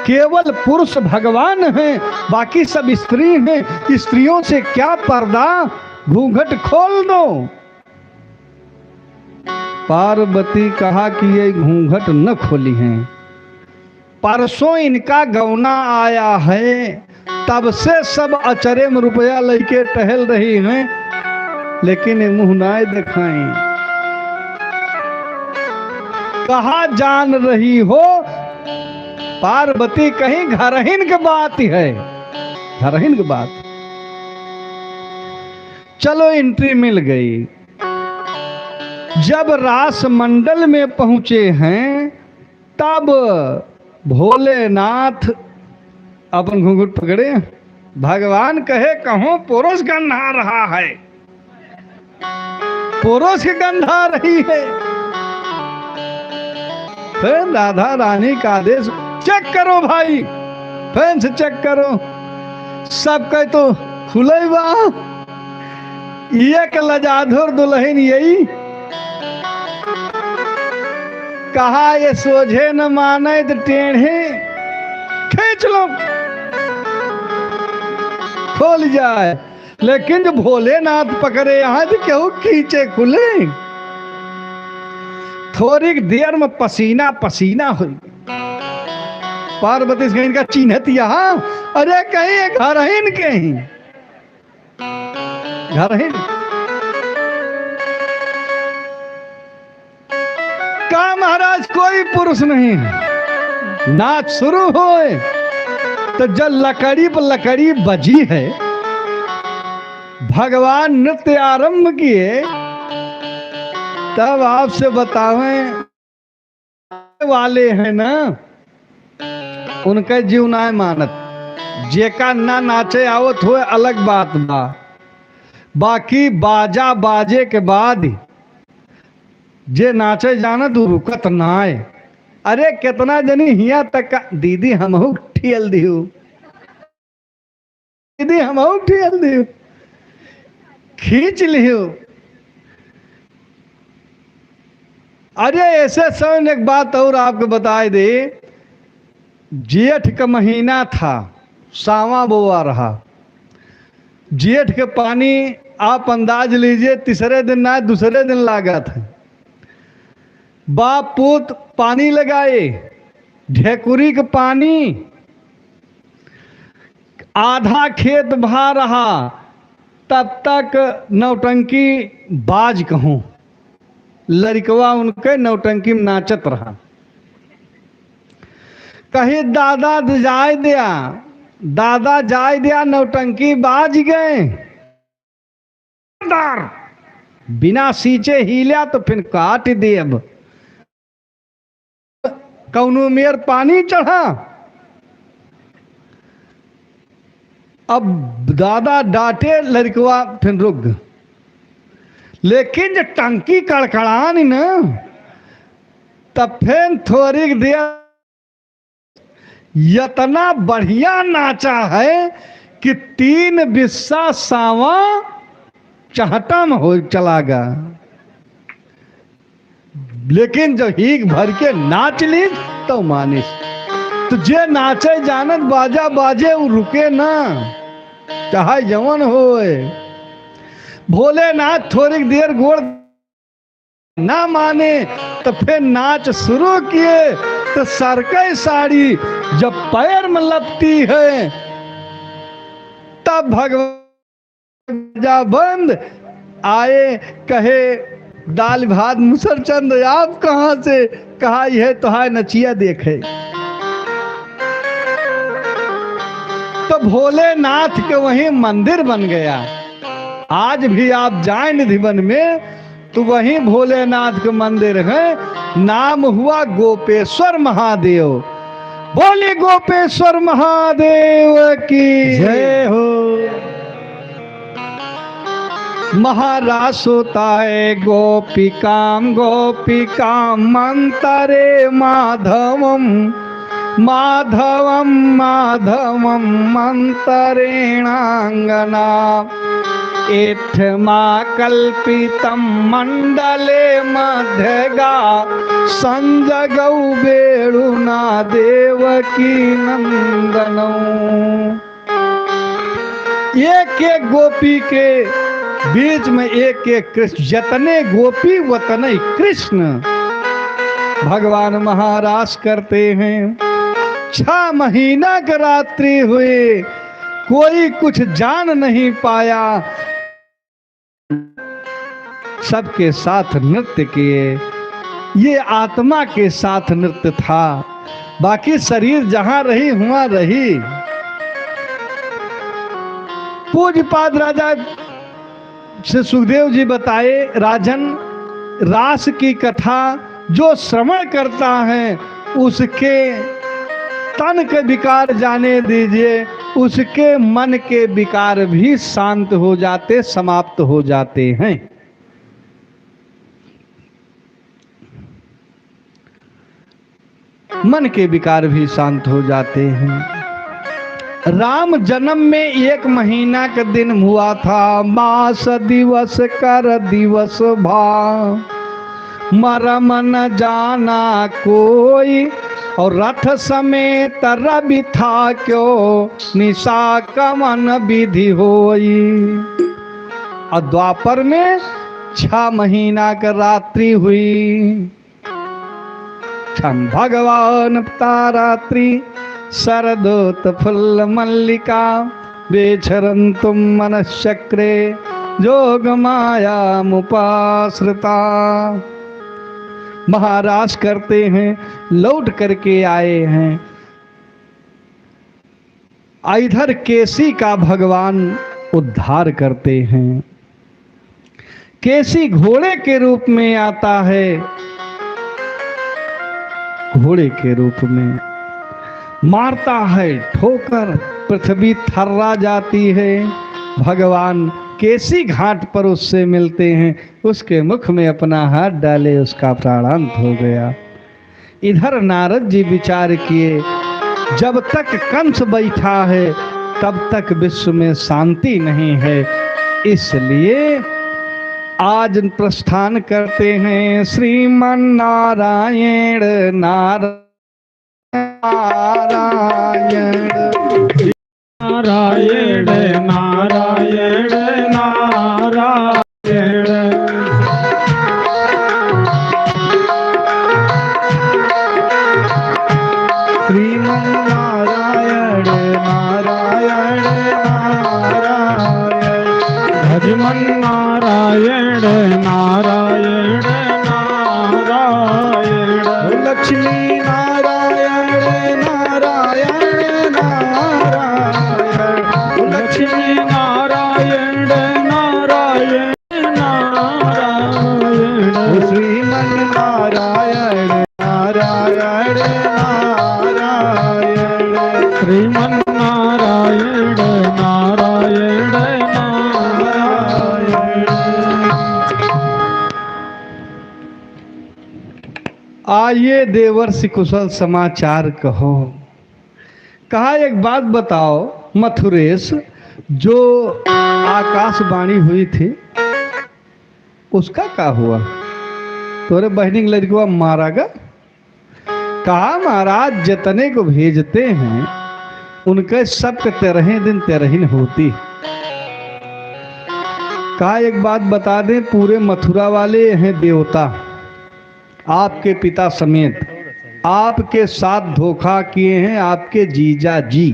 S1: केवल पुरुष भगवान हैं, बाकी सब स्त्री हैं, स्त्रियों से क्या पर्दा, घूंघट खोल दो। पार्वती कहा कि ये घूंघट न खोली हैं, परसों इनका गौना आया है, तब से सब अचरे में रुपया लेके टहल रही हैं। लेकिन ये मुंह ना दिखाई। कहा जान रही हो पार्वती, कहीं घरहीन की बात है, घरहीन की बात। चलो एंट्री मिल गई। जब रास मंडल में पहुंचे हैं तब भोलेनाथ अपन घूंघट पकड़े। भगवान कहे कहो पुरुष गंध आ रहा है, पुरुष की गंध आ रही है। फिर राधा रानी का आदेश, चेक करो भाई, फैन से चेक करो। सब कहे तो खुले बा, एक लजाधुर दुल्हन यही। कहा ये सोझे न माने तो टेढ़े खींच लो, खोल जाए। लेकिन जो भोलेनाथ पकड़े यहाँ तो क्यों खींचे खुले। थोड़ी देर में पसीना पसीना हुई। पार्वती से इनका चिन्हत यहाँ, अरे कहीं घर ही न कहीं घर ही का महाराज कोई पुरुष नहीं। नाच शुरू होए तो जब लकड़ी पर लकड़ी बजी है, भगवान नृत्य आरंभ किए, तब आपसे बतावें वाले हैं ना, उनका जीव ना मानत। जेका ना नाचे आवत हुए अलग बात बा, बाकी बाजा बाजे के बाद जे नाचे जाना तू रुकत ना आए। अरे कितना जनी हिया तक का दीदी हमहू ठियल दियो, दीदी हमहू ठियल दियो, खींच लियो। अरे ऐसे समय एक बात और आपको बताए दे, जेठ का महीना था, सावा बोआ रहा। जेठ के पानी आप अंदाज लीजिए तीसरे दिन ना दूसरे दिन लागा था। बाप पुत पानी लगाए, ढेकुरी का पानी, आधा खेत भा रहा। तब तक नौटंकी बाज कहूं, लड़कवा उनके नौटंकी में नाचत रहा। कहीं दादा जाय दिया, दादा जाय दिया, नौटंकी बाज गए। बिना सींचे हिला तो फिर काट दे। अब कौनो मेर पानी चढ़ा। अब दादा डांटे, लड़कवा फिर रुक गए। लेकिन जब टंकी कड़कड़ानी ना, तब फिर थोड़ी देर इतना बढ़िया नाचा है कि 3 बिस्सा सावा चहटा में हो चला गया। लेकिन जब हीक भर के नाच ली तो मानिस, तो जे नाचे जानत बाजा बाजे वो रुके ना, चाहे जवन होए। भोलेनाथ थोड़ी देर गोड़ ना माने तो फिर नाच शुरू किए। तो सरकई साड़ी जब पैर में लपटी है, तब भगवान जा बंद आए। कहे दाल भात मुसरचंद आप कहां से? कहा यह तो है नचिया देखे। तो भोलेनाथ के वहीं मंदिर बन गया। आज भी आप जाए निधिवन में तो वहीं भोलेनाथ के मंदिर है। नाम हुआ गोपेश्वर महादेव। बोले गोपेश्वर महादेव की जय हो। महाराज सोताए गोपिकाम गोपिकाम मंतरे माधवम माधवम माधवम मंतरेणांगना एठमा कल्पितम मंडले मध्यगा संजगौ बेणुना देवकी नंदनौ। एक एक गोपी के बीच में एक एक कृष्ण, जतने गोपी वतने कृष्ण भगवान महाराज करते हैं। 6 महीना की रात्रि हुई, कोई कुछ जान नहीं पाया। सबके साथ नृत्य किए। ये आत्मा के साथ नृत्य था, बाकी शरीर जहां रही हुआ रही। पूज्यपाद राजा से सुखदेव जी बताए, राजन, रास की कथा जो श्रवण करता है उसके तन के विकार जाने दीजिए, उसके मन के विकार भी शांत हो जाते, समाप्त हो जाते हैं। मन के विकार भी शांत हो जाते हैं। राम जन्म में 1 महीना का दिन हुआ था। मास दिवस कर दिवस भा, मरम न जाना कोई, और रथ समेत रवि था क्यों, निशा कमन विधि होई। और द्वापर में 6 महीना का रात्रि हुई। छम भगवान तारात्रि, शरदोत फुल्ल मल्लिका, बेचरन तुम मनश्चक्रे, जोग माया मुपाश्रिता। महाराज करते हैं, लौट करके आए हैं। इधर केसी का भगवान उद्धार करते हैं। केसी घोड़े के रूप में आता है, घोड़े के रूप में मारता है ठोकर, पृथ्वी थर्रा जाती है। भगवान केसी घाट पर उससे मिलते हैं, उसके मुख में अपना हाथ डाले, उसका प्राणांत हो गया। इधर नारद जी विचार किए, जब तक कंस बैठा है तब तक विश्व में शांति नहीं है, इसलिए आज प्रस्थान करते हैं। श्रीमन नारायण नारायण
S2: नारायण नारायण नारायण,
S1: श्रीमन नारायण नारायण नारायण,
S2: भजमन नारायण नारायण नारायण,
S1: लक्ष्मी नारायण नारायण नारायण,
S2: लक्ष्मी नारायण नारायण नारायण,
S1: श्रीमन नारायण नारायण नारायण,
S2: श्रीमन नारायण नारायण नारायण।
S1: आइए देवर्षि कुशल समाचार कहो। कहा एक बात बताओ मथुरेश, जो आकाशवाणी हुई थी उसका क्या हुआ? तोरे बहनी लड़कुआ मारा गा? कहा महाराज जितने को भेजते हैं उनके सबके 13 दिन 13 होती। कहा एक बात बता दें, पूरे मथुरा वाले हैं देवता, आपके पिता समेत आपके साथ धोखा किए हैं आपके जीजा जी।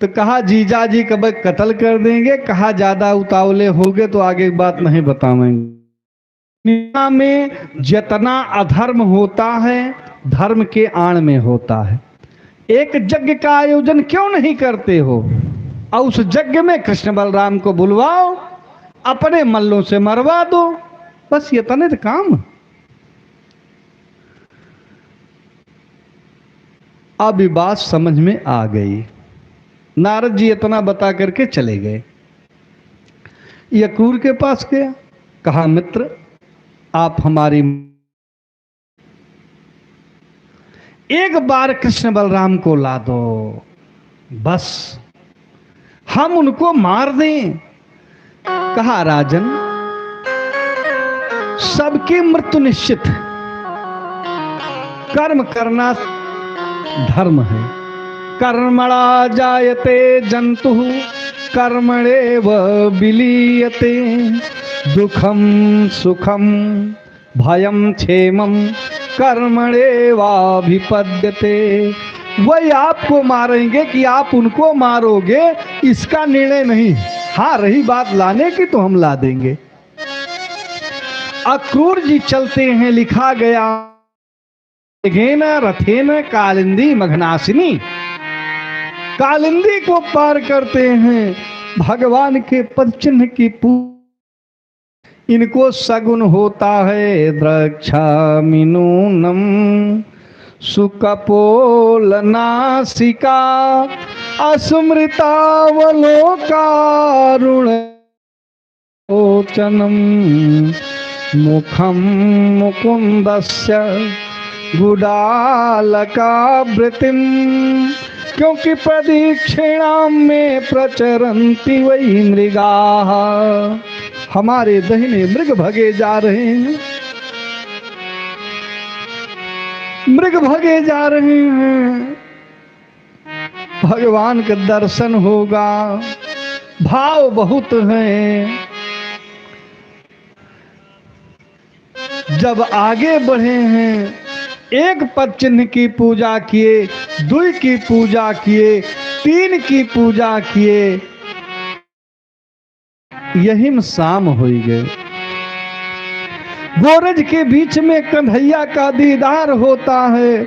S1: तो कहा जीजा जी कब कत्ल कर देंगे, कहा ज्यादा उतावले होगे तो आगे बात नहीं बताएंगे। दुनिया में जितना अधर्म होता है धर्म के आड़ में होता है। एक यज्ञ का आयोजन क्यों नहीं करते हो, और उस यज्ञ में कृष्ण बलराम को बुलवाओ, अपने मल्लों से मरवा दो, बस ये तने काम। अब ये बात समझ में आ गई। नारद जी इतना बता करके चले गए। यक्रूर के पास गया, कहा मित्र आप हमारी एक बार कृष्ण बलराम को ला दो, बस हम उनको मार दें। कहा राजन सबकी मृत्यु निश्चित है, कर्म करना धर्म है। कर्मणा जायते जंतु कर्मणेव विलीयते, दुखम सुखम भयम क्षेमम कर्मणेवाभिपद्यते, वही आपको मारेंगे कि आप उनको मारोगे, इसका निर्णय नहीं। हाँ, रही बात लाने की तो हम ला देंगे। अक्रूर जी चलते हैं, लिखा गया गेन रथेन कालिंदी मघनासिनी। कालिंदी को पार करते हैं, भगवान के पद चिन्ह की इनको सगुन होता है द्रक्षामिनूनम सुकपोल नासिका अस्मृतावलोकारुण ओचनम मुखम मुकुंदस्य गुडालकावृतिम। क्योंकि प्रदीक्षिणाम में प्रचरन्ति वही मृगा। हमारे दाहिने मृग भगे जा रहे हैं, मृग भगे जा रहे हैं। भगवान का दर्शन होगा, भाव बहुत हैं। जब आगे बढ़े हैं, एक पद चिन्ह की पूजा किए, 2 की पूजा किए, 3 की पूजा किए, यही में शाम हो गए। गोरज के बीच में कन्हैया का दीदार होता है।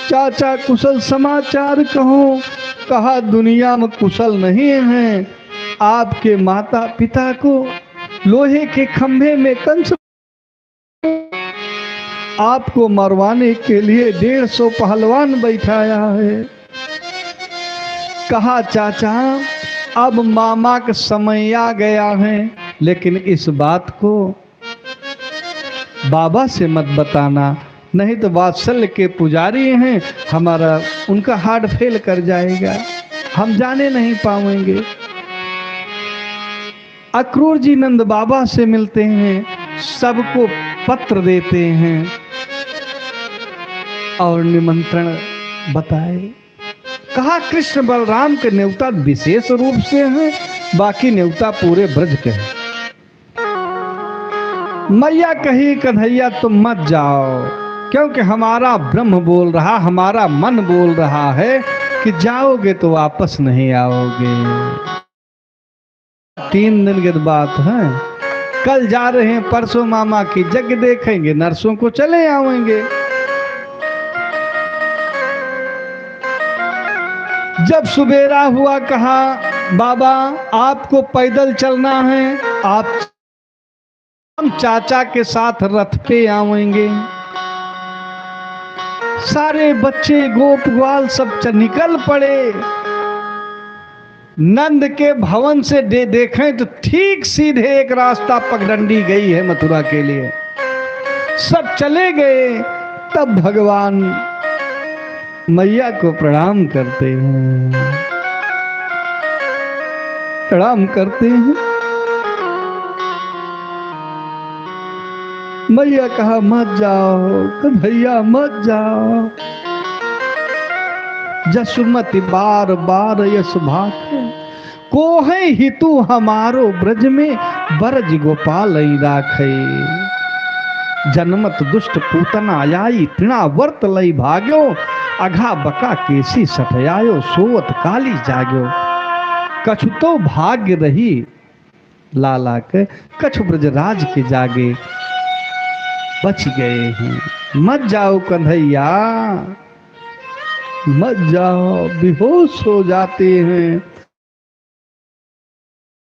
S1: चाचा कुशल समाचार कहो, कहा दुनिया में कुशल नहीं है। आपके माता पिता को लोहे के खंभे में कंस आपको मरवाने के लिए 150 पहलवान बैठाया है। कहा चाचा अब मामा का समय आ गया है, लेकिन इस बात को बाबा से मत बताना, नहीं तो वात्सल्य के पुजारी हैं, हमारा उनका हार्ट फेल कर जाएगा, हम जाने नहीं पाएंगे। अक्रूर जी नंद बाबा से मिलते हैं, सबको पत्र देते हैं और निमंत्रण बताए। कहा कृष्ण बलराम के न्योता विशेष रूप से हैं, बाकी न्योता पूरे ब्रज के हैं। मैया कही कन्हैया तुम मत जाओ, क्योंकि हमारा ब्रह्म बोल रहा, हमारा मन बोल रहा है कि जाओगे तो वापस नहीं आओगे। 3 दिन की बात है, कल जा रहे हैं, परसों मामा की जग देखेंगे, नरसों को चले आएंगे। जब सुबेरा हुआ, कहा बाबा आपको पैदल चलना है, आप हम चाचा के साथ रथ पे आवेंगे। सारे बच्चे गोप ग्वाल सब निकल पड़े। नंद के भवन से देखें तो ठीक सीधे एक रास्ता पगडंडी गई है मथुरा के लिए। सब चले गए, तब भगवान मैया को प्रणाम करते हैं, प्रणाम करते हैं। मैया कहा मत जाओ कन्हैया मत जाओ, जसुमति बार बार यश भाखे, कोहे हितु हमारो ब्रज में बरज गोपाल राखे। जनमत दुष्ट पूतना आई तृणा वर्त लई भाग्यो, अघा बका केसी सठयायो सोवत काली जाग्यो। कछु तो भाग्य रही लाला के, कछु ब्रजराज के जागे, बच गए हैं। मत जाओ कन्हैया मत जाओ, बेहोश हो जाते हैं।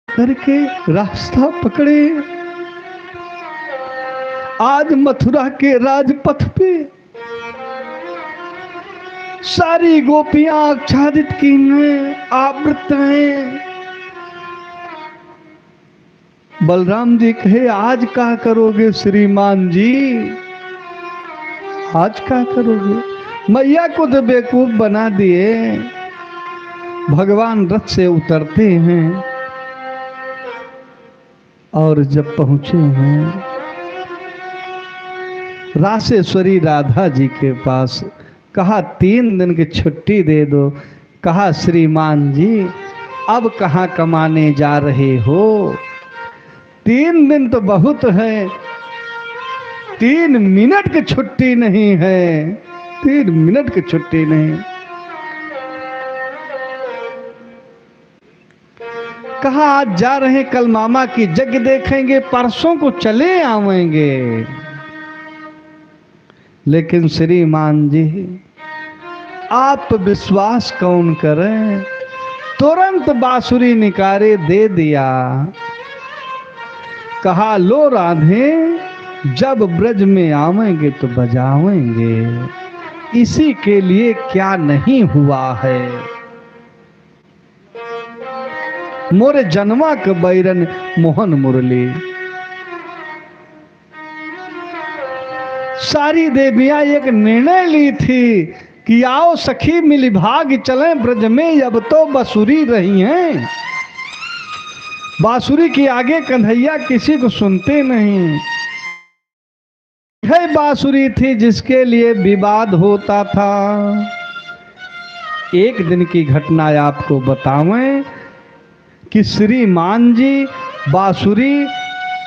S1: करके रास्ता पकड़े, आज मथुरा के राजपथ पे सारी गोपियां आच्छादित की हैं, आवृत हैं। बलराम जी कहे आज क्या करोगे श्रीमान जी, आज क्या करोगे? मैया को तो बेवकूफ बना दिए। भगवान रथ से उतरते हैं और जब पहुंचे हैं रासेश्वरी राधा जी के पास, कहा 3 दिन की छुट्टी दे दो। कहा श्रीमान जी अब कहाँ कमाने जा रहे हो, 3 दिन तो बहुत है, 3 मिनट की छुट्टी नहीं है। 3 मिनट की छुट्टी नहीं। कहा आज जा रहे हैं, कल मामा की जग देखेंगे, परसों को चले आवेंगे। लेकिन श्रीमान जी आप विश्वास कौन करें, तुरंत बांसुरी निकारे दे दिया। कहा लो राधे, जब ब्रज में आवेंगे तो बजावेंगे, इसी के लिए क्या नहीं हुआ है। मोरे जन्मा के बैरन मोहन मुरली। सारी देवियां एक निर्णय ली थी कि आओ सखी मिली भाग चलें ब्रज में, अब तो बांसुरी रही हैं। बांसुरी के आगे कन्हैया किसी को सुनते नहीं। है बांसुरी थी जिसके लिए विवाद होता था। एक दिन की घटना आपको बतावें कि श्रीमान जी बांसुरी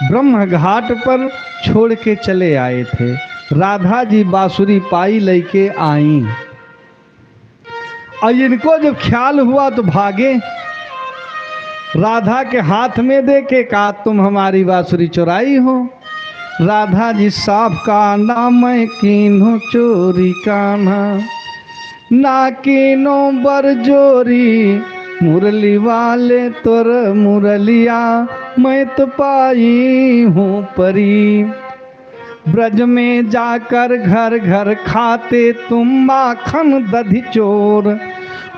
S1: ब्रह्म घाट पर छोड़ के चले आए थे। राधा जी बांसुरी पाई लेके आई और इनको जब ख्याल हुआ तो भागे। राधा के हाथ में दे के कहा तुम हमारी बांसुरी चुराई हो। राधा जी साफ का नाम कीनो चोरी कान्हा, ना कीनो बरजोरी, मुरली वाले तोर मुरलिया मैं तो पाई हूँ परी। ब्रज में जाकर घर घर खाते तुम माखन दधी चोर,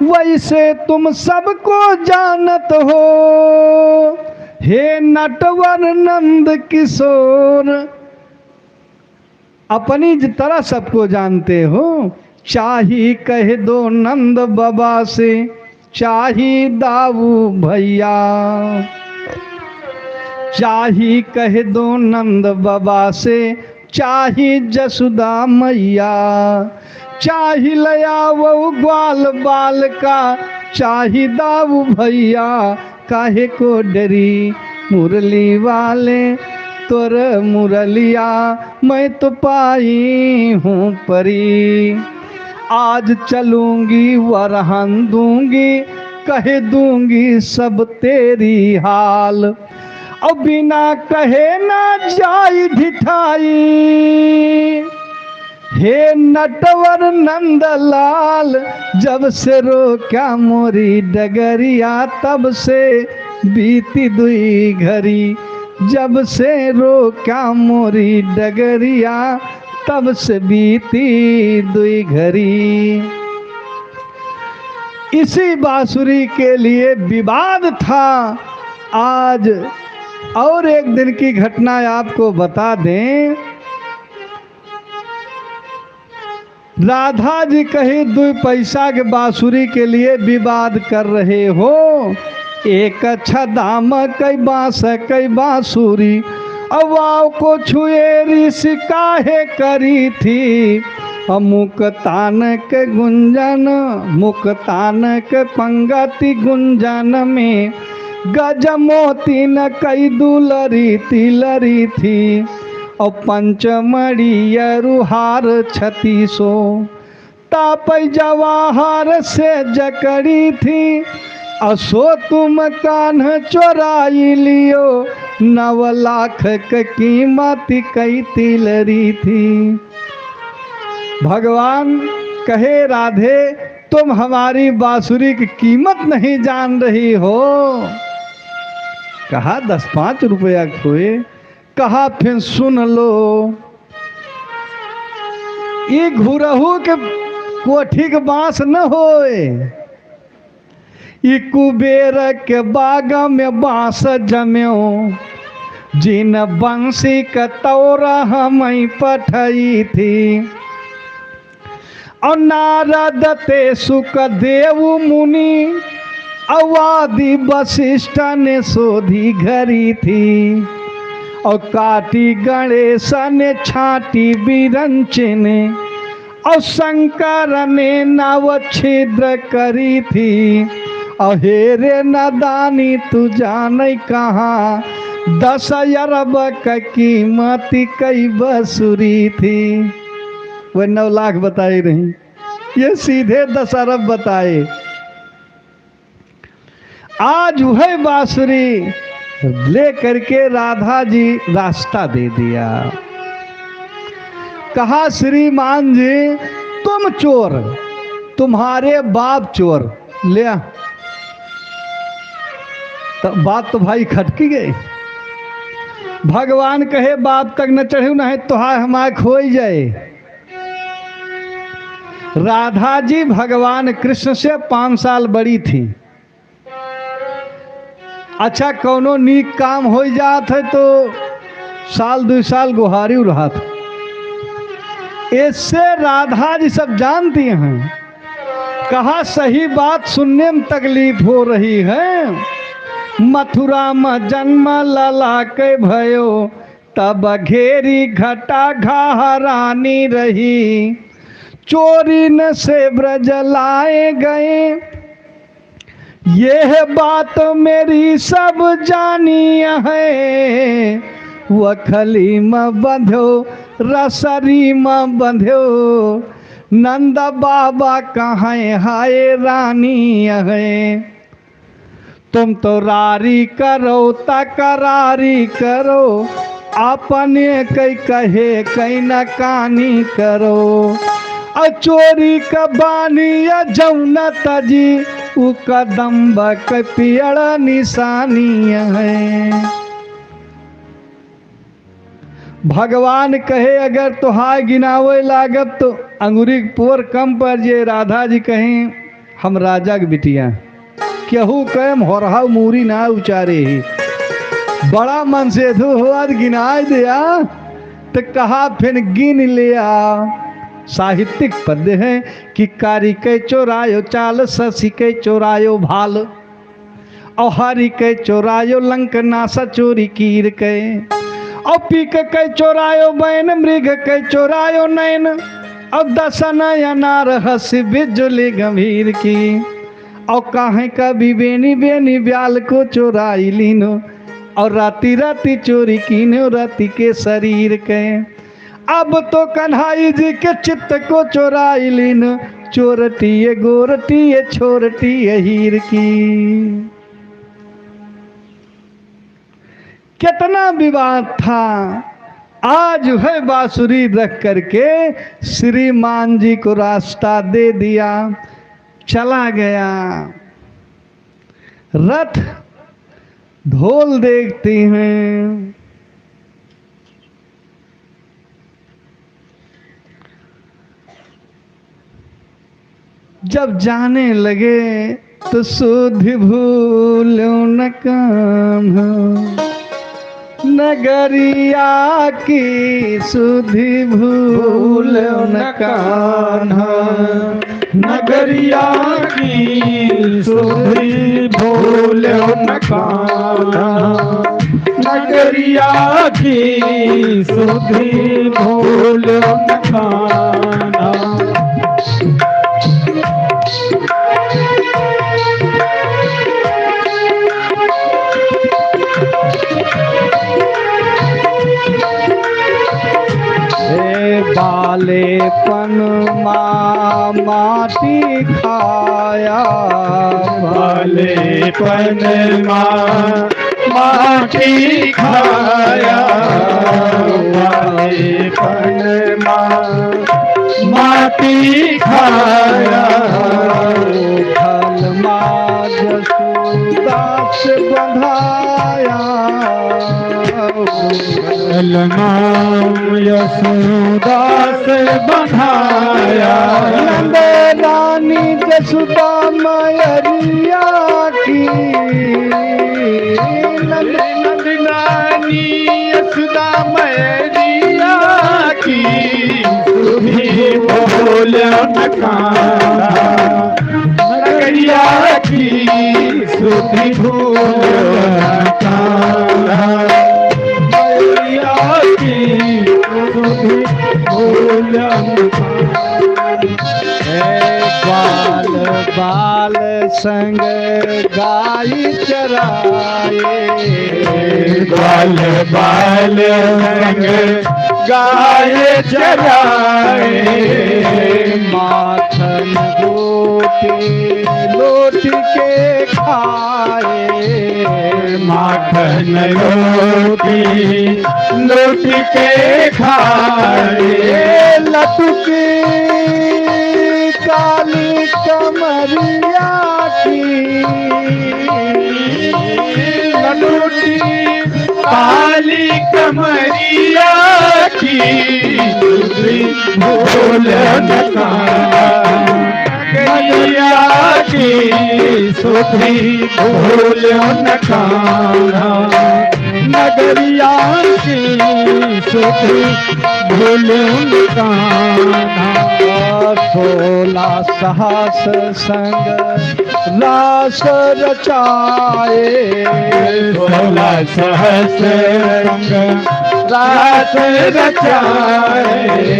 S1: वैसे तुम सबको जानत हो हे नटवर नंद किशोर। अपनी तरह सबको जानते हो। चाही कह दो नंद बाबा से, चाही दाऊ भैया, चाही कह दो नंद बाबा से, चाही जसुदा मैया, चाही लया वो ग्वाल बाल का, चाही दाऊ भैया, काहे को डरी मुरली वाले तोर मुरलिया मैं तो पाई हूँ परी। आज चलूंगी वरहन दूंगी, कह दूंगी सब तेरी हाल, अब बिना कहे ना जाई ढिठाई हे नटवर नंदलाल। जब से रोक्या मोरी डगरिया तब से बीती दुई घड़ी, जब से रोक्या मोरी डगरिया तब से बीती दुई घड़ी। इसी बांसुरी के लिए विवाद था। आज और एक दिन की घटना आपको बता दें। राधा जी कहीं 2 पैसा के बांसुरी के लिए विवाद कर रहे हो। एक अच्छा दाम कई बांस कई बांसुरी, अवाव को छुए ऋषि काहे करी थी। मुक्तान के गुंजन, मुक्तान के पंगति गुंजन में, गज मोती न कई दुलरी तिलरी थी। और पंचमढ़ी रुहार 3600 ताप जवाहर से जकड़ी थी। असो तुम कान्ह चोराई लियो, 9 लाख की कीमत कई तिलरी थी। भगवान कहे राधे तुम हमारी बांसुरी की कीमत नहीं जान रही हो। कहा 10-5 रुपया खोए। कहा फिर सुन लो, ये घुरहू के कोठी के बांस न होए, ये कुबेर के बाग में बांस जम्यो, जिन बंसी का तौरा हमें पठई थी। और नारद ते सुखदेव मुनि, अवादि वशिष्ठ ने सोधी घरी थी। और काटी गणेश ने छाटी बिरंचन, और शंकर ने नव छिद्र करी थी। और हेरे नदानी तू जाने कहाँ, 10 अरब का कीमत कई बांसुरी थी। वह 9 लाख बताई नहीं, ये सीधे 10 अरब बताए। आज वह बांसुरी ले करके राधा जी रास्ता दे दिया। कहा श्रीमान जी तुम चोर, तुम्हारे बाप चोर, ले आ। तो बात तो भाई खटकी गई। भगवान कहे बाप तक न चढ़ू नहीं तो हमारे खोई जाए। राधा जी भगवान कृष्ण से 5 साल बड़ी थी। अच्छा कौनो नीक काम हो जात है तो 1-2 साल गुहारी रहा था। इससे राधा जी सब जानती हैं। कहा सही बात सुनने में तकलीफ हो रही है। मथुरा में जन्म लला के भयो, तब घेरी घटा घारानी रही। चोरी न से ब्रज लाए गए, यह बात मेरी सब जानी है। वखली में बंध्यो रसरी में बंध्यो, नंद बाबा कहाँ हाय रानी है। तुम तो रारी करो तकरारी करो, अपने कई कहे कई न कानी करो। चोरी कबानी जमुना तजी, उ कदम पियड़ निशानी है। भगवान कहे अगर तुहार गिनावे लागत तो अंगुरी पोर कम पर जे। राधा जी कहें हम राजा के बिटिया, केहू कहे होरहा मूरी ना उचारे ही। बड़ा मन से धो हुआ गिनाए दिया तो कहा फिर गिन लिया। साहित्यिक पद है कि कारी के चोरायो चाल, शशि के चोरायो भाल, और हरि के चोरायो लंक नासा चोरी कीर के, और पीक के चोरायो बैन, मृग के चोरायो नैन, और दसन अनार हंस बिजुली गंभीर की। और काहे कभी बेनी बेनी ब्याल को चोराई लीनो, और राती राती चोरी कीनो राती के शरीर के। अब तो कन्हई जी के चित्त को चोराई लीनो, चोरटी गोरटी छोरटी हीर की। कितना विवाद था। आज है बांसुरी रख करके श्रीमान जी को रास्ता दे दिया, चला गया। रथ ढोल देखती हैं, जब जाने लगे तो सुधि भूलो न कान्हा, नगरिया की सुधि भूलो न कान्हा।
S2: नगरिया की सुधि भूलो न कान्हा, नगरिया की सुधि भूलो न कान्हा।
S1: बालेपन माटी खाया,
S2: बालेपन माटी खाया, बालेपन माटी खाया।
S1: फल जसोदा से बंधाया,
S2: यशोदा से बंधाया।
S1: नंद रानी जसोदा मैरिया की,
S2: नंद रानी यशोदा मैरिया की, सुधि भूलो न कान्हा, नगरिया की सुधि भूलो न कान्हा।
S1: बाल बाल संग गाय चराए,
S2: बाल बाल संग गाय चराए,
S1: माखन रोटी लौट के खाए,
S2: माखन रोटी लूट के खाए,
S1: लटकी काली कमरिया की,
S2: लूटी काली कमरिया की, भूल नगरिया की सुधी भूल न खाना, नगरिया की सुधी भूल न खाना,
S1: 16 सहस संग रास रचाए,
S2: 16 सहस रंग रात रचाए,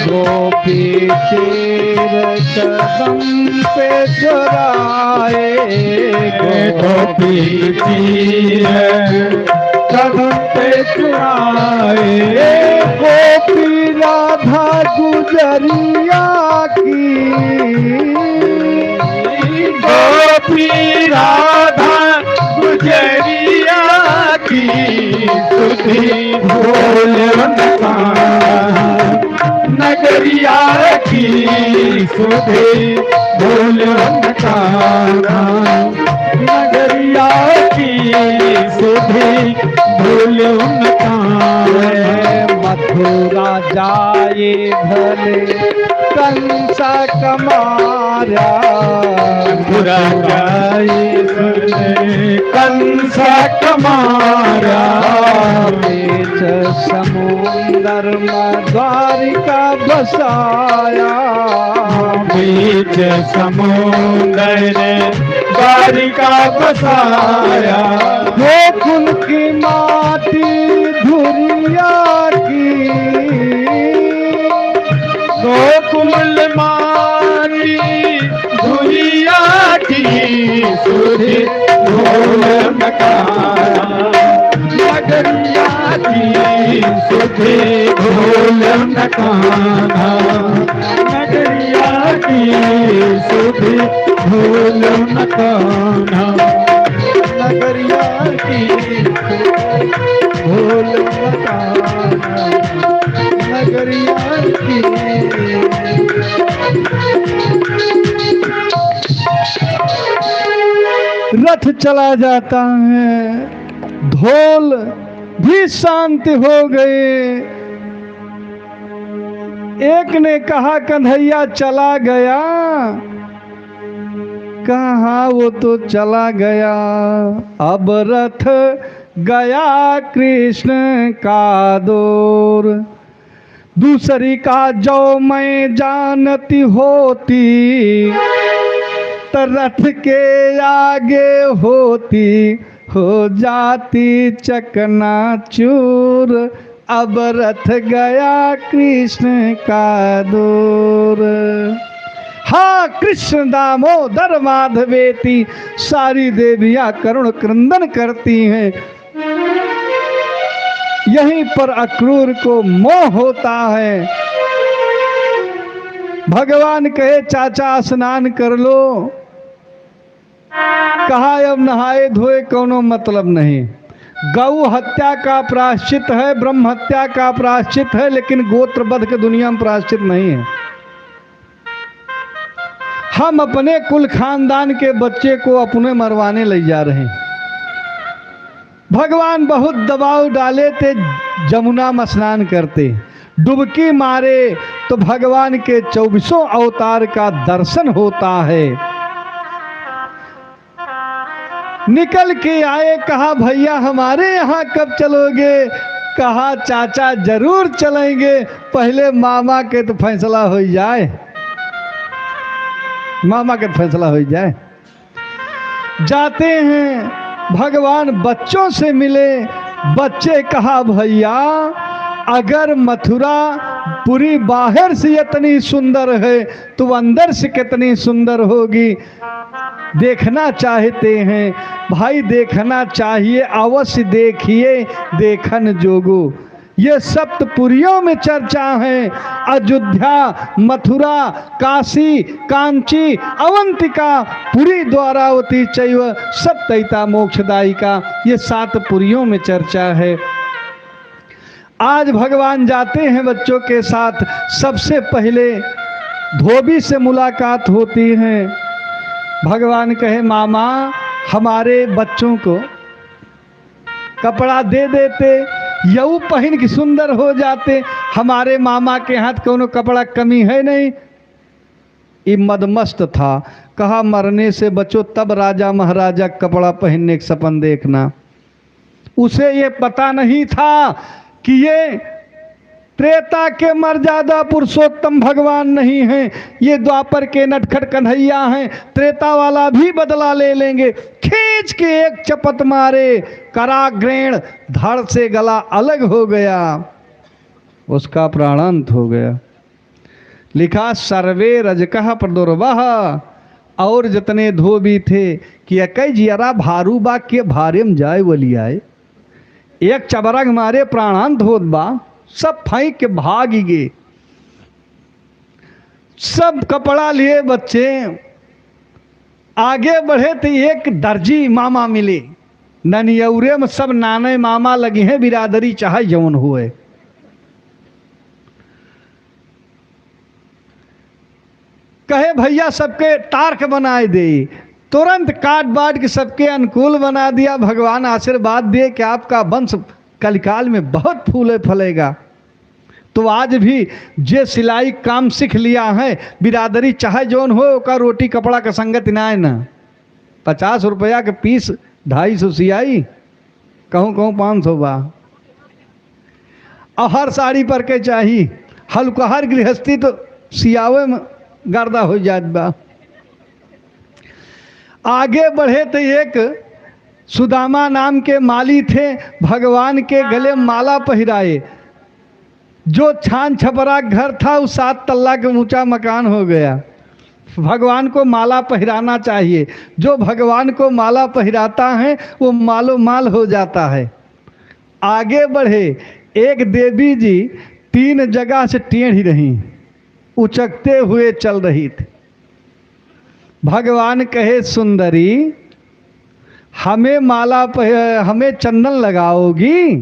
S1: गोपी तीर कदम पे चुराए,
S2: गोपी तीर कदम पे चुराए,
S1: गोपी राधा गुजरिया की,
S2: गोपी राधा गुजरिया की सुधी भूल न खाना, नगरिया की सुधी भूल न खाना, नगरिया की सुधी भूल न खाना,
S1: मथुरा जाए भले कंसा कमारा,
S2: मथुरा जाए भले कंसा कमारा,
S1: बीच समुंदर में द्वारिका बसाया,
S2: बीच समुंदर द्वारिका बसाया,
S1: गोकुल की माटी धुरिया की,
S2: गोकुल माटी धुरिया की सुधी भूल न खाना, नगरिया की सुधी भूल न खाना, नगरिया की सुधी भूल न खाना, नगरिया की भूल न खाना, नगरिया की।
S1: रथ चला जाता है, ढोल भी शांत हो गए। एक ने कहा कन्हैया चला गया, कहा वो तो चला गया, अब रथ गया कृष्ण का दूर। दूसरी का जो मैं जानती होती, तो रथ के आगे होती, हो जाती चकनाचूर। अब रथ गया कृष्ण का दूर। हाँ, कृष्ण दामोदर माधवेती सारी देवियां करुण क्रंदन करती हैं। यहीं पर अक्रूर को मोह होता है। भगवान कहे चाचा स्नान कर लो, कहा अब नहाए धोए कोनो मतलब नहीं। गौ हत्या का प्रायश्चित है, ब्रह्म हत्या का प्रायश्चित है, लेकिन गोत्र वध के दुनिया में प्रायश्चित नहीं है। हम अपने कुल खानदान के बच्चे को अपने मरवाने ले जा रहे हैं। भगवान बहुत दबाव डाले थे, जमुना में स्नान करते, डुबकी मारे तो भगवान के 24 अवतार का दर्शन होता है। निकल के आए, कहा भैया हमारे यहाँ कब चलोगे? कहा चाचा जरूर चलेंगे, पहले मामा के तो फैसला हो जाए, मामा के फैसला हो जाए। जाते हैं, भगवान बच्चों से मिले। बच्चे कहा भैया अगर मथुरा पूरी बाहर से इतनी सुंदर है तो अंदर से कितनी सुंदर होगी, देखना चाहते हैं। भाई देखना चाहिए, अवश्य देखिए, देखन जोगो। ये सप्तपुरियों में चर्चा है। अयोध्या, मथुरा, काशी, कांची, अवंतिका, पुरी, द्वारावती चैव सप्तैता मोक्षदायिका, ये 7 पुरियों में चर्चा है। आज भगवान जाते हैं बच्चों के साथ। सबसे पहले धोबी से मुलाकात होती है। भगवान कहे, मामा हमारे बच्चों को कपड़ा दे देते, यऊ पहन के सुंदर हो जाते। हमारे मामा के हाथ कोनो कपड़ा कमी है नहीं। ये मदमस्त था। कहा, मरने से बचो तब राजा महाराजा कपड़ा पहनने के सपन देखना। उसे ये पता नहीं था कि ये त्रेता के मर्यादा पुरुषोत्तम भगवान नहीं हैं, ये द्वापर के नटखट कन्हैया हैं। त्रेता वाला भी बदला ले लेंगे। खींच के एक चपत मारे, कराग्रेण धड़ से गला अलग हो गया, उसका प्राणांत हो गया। लिखा, सर्वे रजकः प्रदुर्वः, और जितने धोबी थे कि कई जियरा भारू बा के भारे में जाए बोली आए, एक चबरग मारे प्राणांत होत बा, सब फेंक के भाग गए। सब कपड़ा लिए बच्चे आगे बढ़े तो एक दर्जी मामा मिले। ननियौरे में सब नाने मामा लगे हैं, बिरादरी चाहे जौन हुए। कहे, भैया सबके तार्क बनाए दे। तुरंत काट बाट के सबके अनुकूल बना दिया। भगवान आशीर्वाद दिए कि आपका वंश कलिकाल में बहुत फूले फलेगा। तो आज भी जे सिलाई काम सीख लिया है, बिरादरी चाहे जौन हो, का रोटी कपड़ा का संगत ना है ना। 50 रुपया के पीस 250 सियाई, कहूँ कहूँ 500 बा। और हर साड़ी पर के चाहिए, हल्का हर गृहस्थी तो सियावे में गर्दा हो जात बा। आगे बढ़े तो एक सुदामा नाम के माली थे, भगवान के गले माला पहराए। जो छान छपरा घर था वो 7 तल्ला के ऊंचा मकान हो गया। भगवान को माला पहराना चाहिए। जो भगवान को माला पहराता है वो मालो माल हो जाता है। आगे बढ़े, एक देवी जी 3 जगह से टेढ़ी रही, उचकते हुए चल रही थी। भगवान कहे, सुंदरी हमें माला हमें चंदन लगाओगी?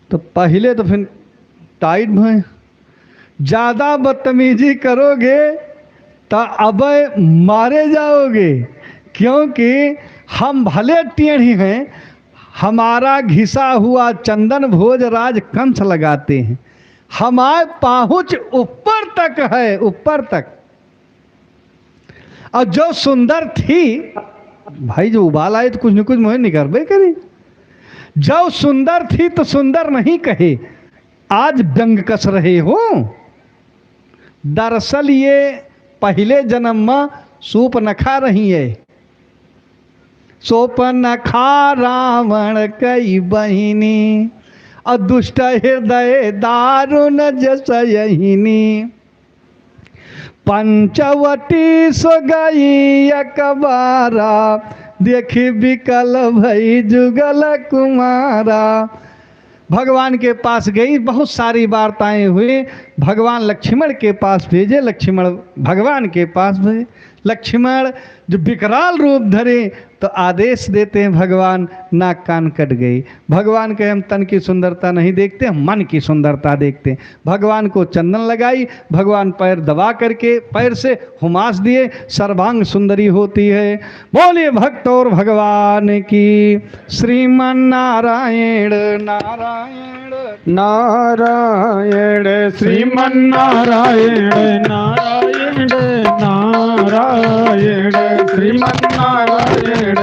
S1: तो पहले तो फिर टाइट में ज़्यादा बदतमीजी करोगे तो अब मारे जाओगे, क्योंकि हम भले टेढ़ी हैं, हमारा घिसा हुआ चंदन भोजराज कंठ लगाते हैं, हमारे पहुँच ऊपर तक है, ऊपर तक। और जो सुंदर थी, भाई जो उबाल आए तो कुछ न कुछ मुझे निकलबे करी। जो सुंदर थी तो सुंदर नहीं कहे, आज व्यंग कस रहे हो। दरअसल ये पहले जन्म में सूप न खा रही है। सोप न खा रावण कई बहिनी, और दुष्ट हृदय दारुण जस यहिनी। पंचवटी सो गई अकबारा, देखी बिकल भई जुगल कुमारा। भगवान के पास गई, बहुत सारी वार्ताएं हुई। भगवान लक्ष्मण के पास भेजे, लक्ष्मण भगवान के पास भेजे। लक्ष्मण जो विकराल रूप धरे तो आदेश देते हैं भगवान, नाक कान कट गई। भगवान के हम तन की सुंदरता नहीं देखते, हम मन की सुंदरता देखते हैं। भगवान को चंदन लगाई, भगवान पैर दबा करके पैर से हुमास दिए, सर्वांग सुंदरी होती है। बोलिए भक्त और भगवान की। श्रीमन नारायण नारायण
S2: नारायण, श्रीमन नारायण नारायण नारायण, श्रीमन नारायण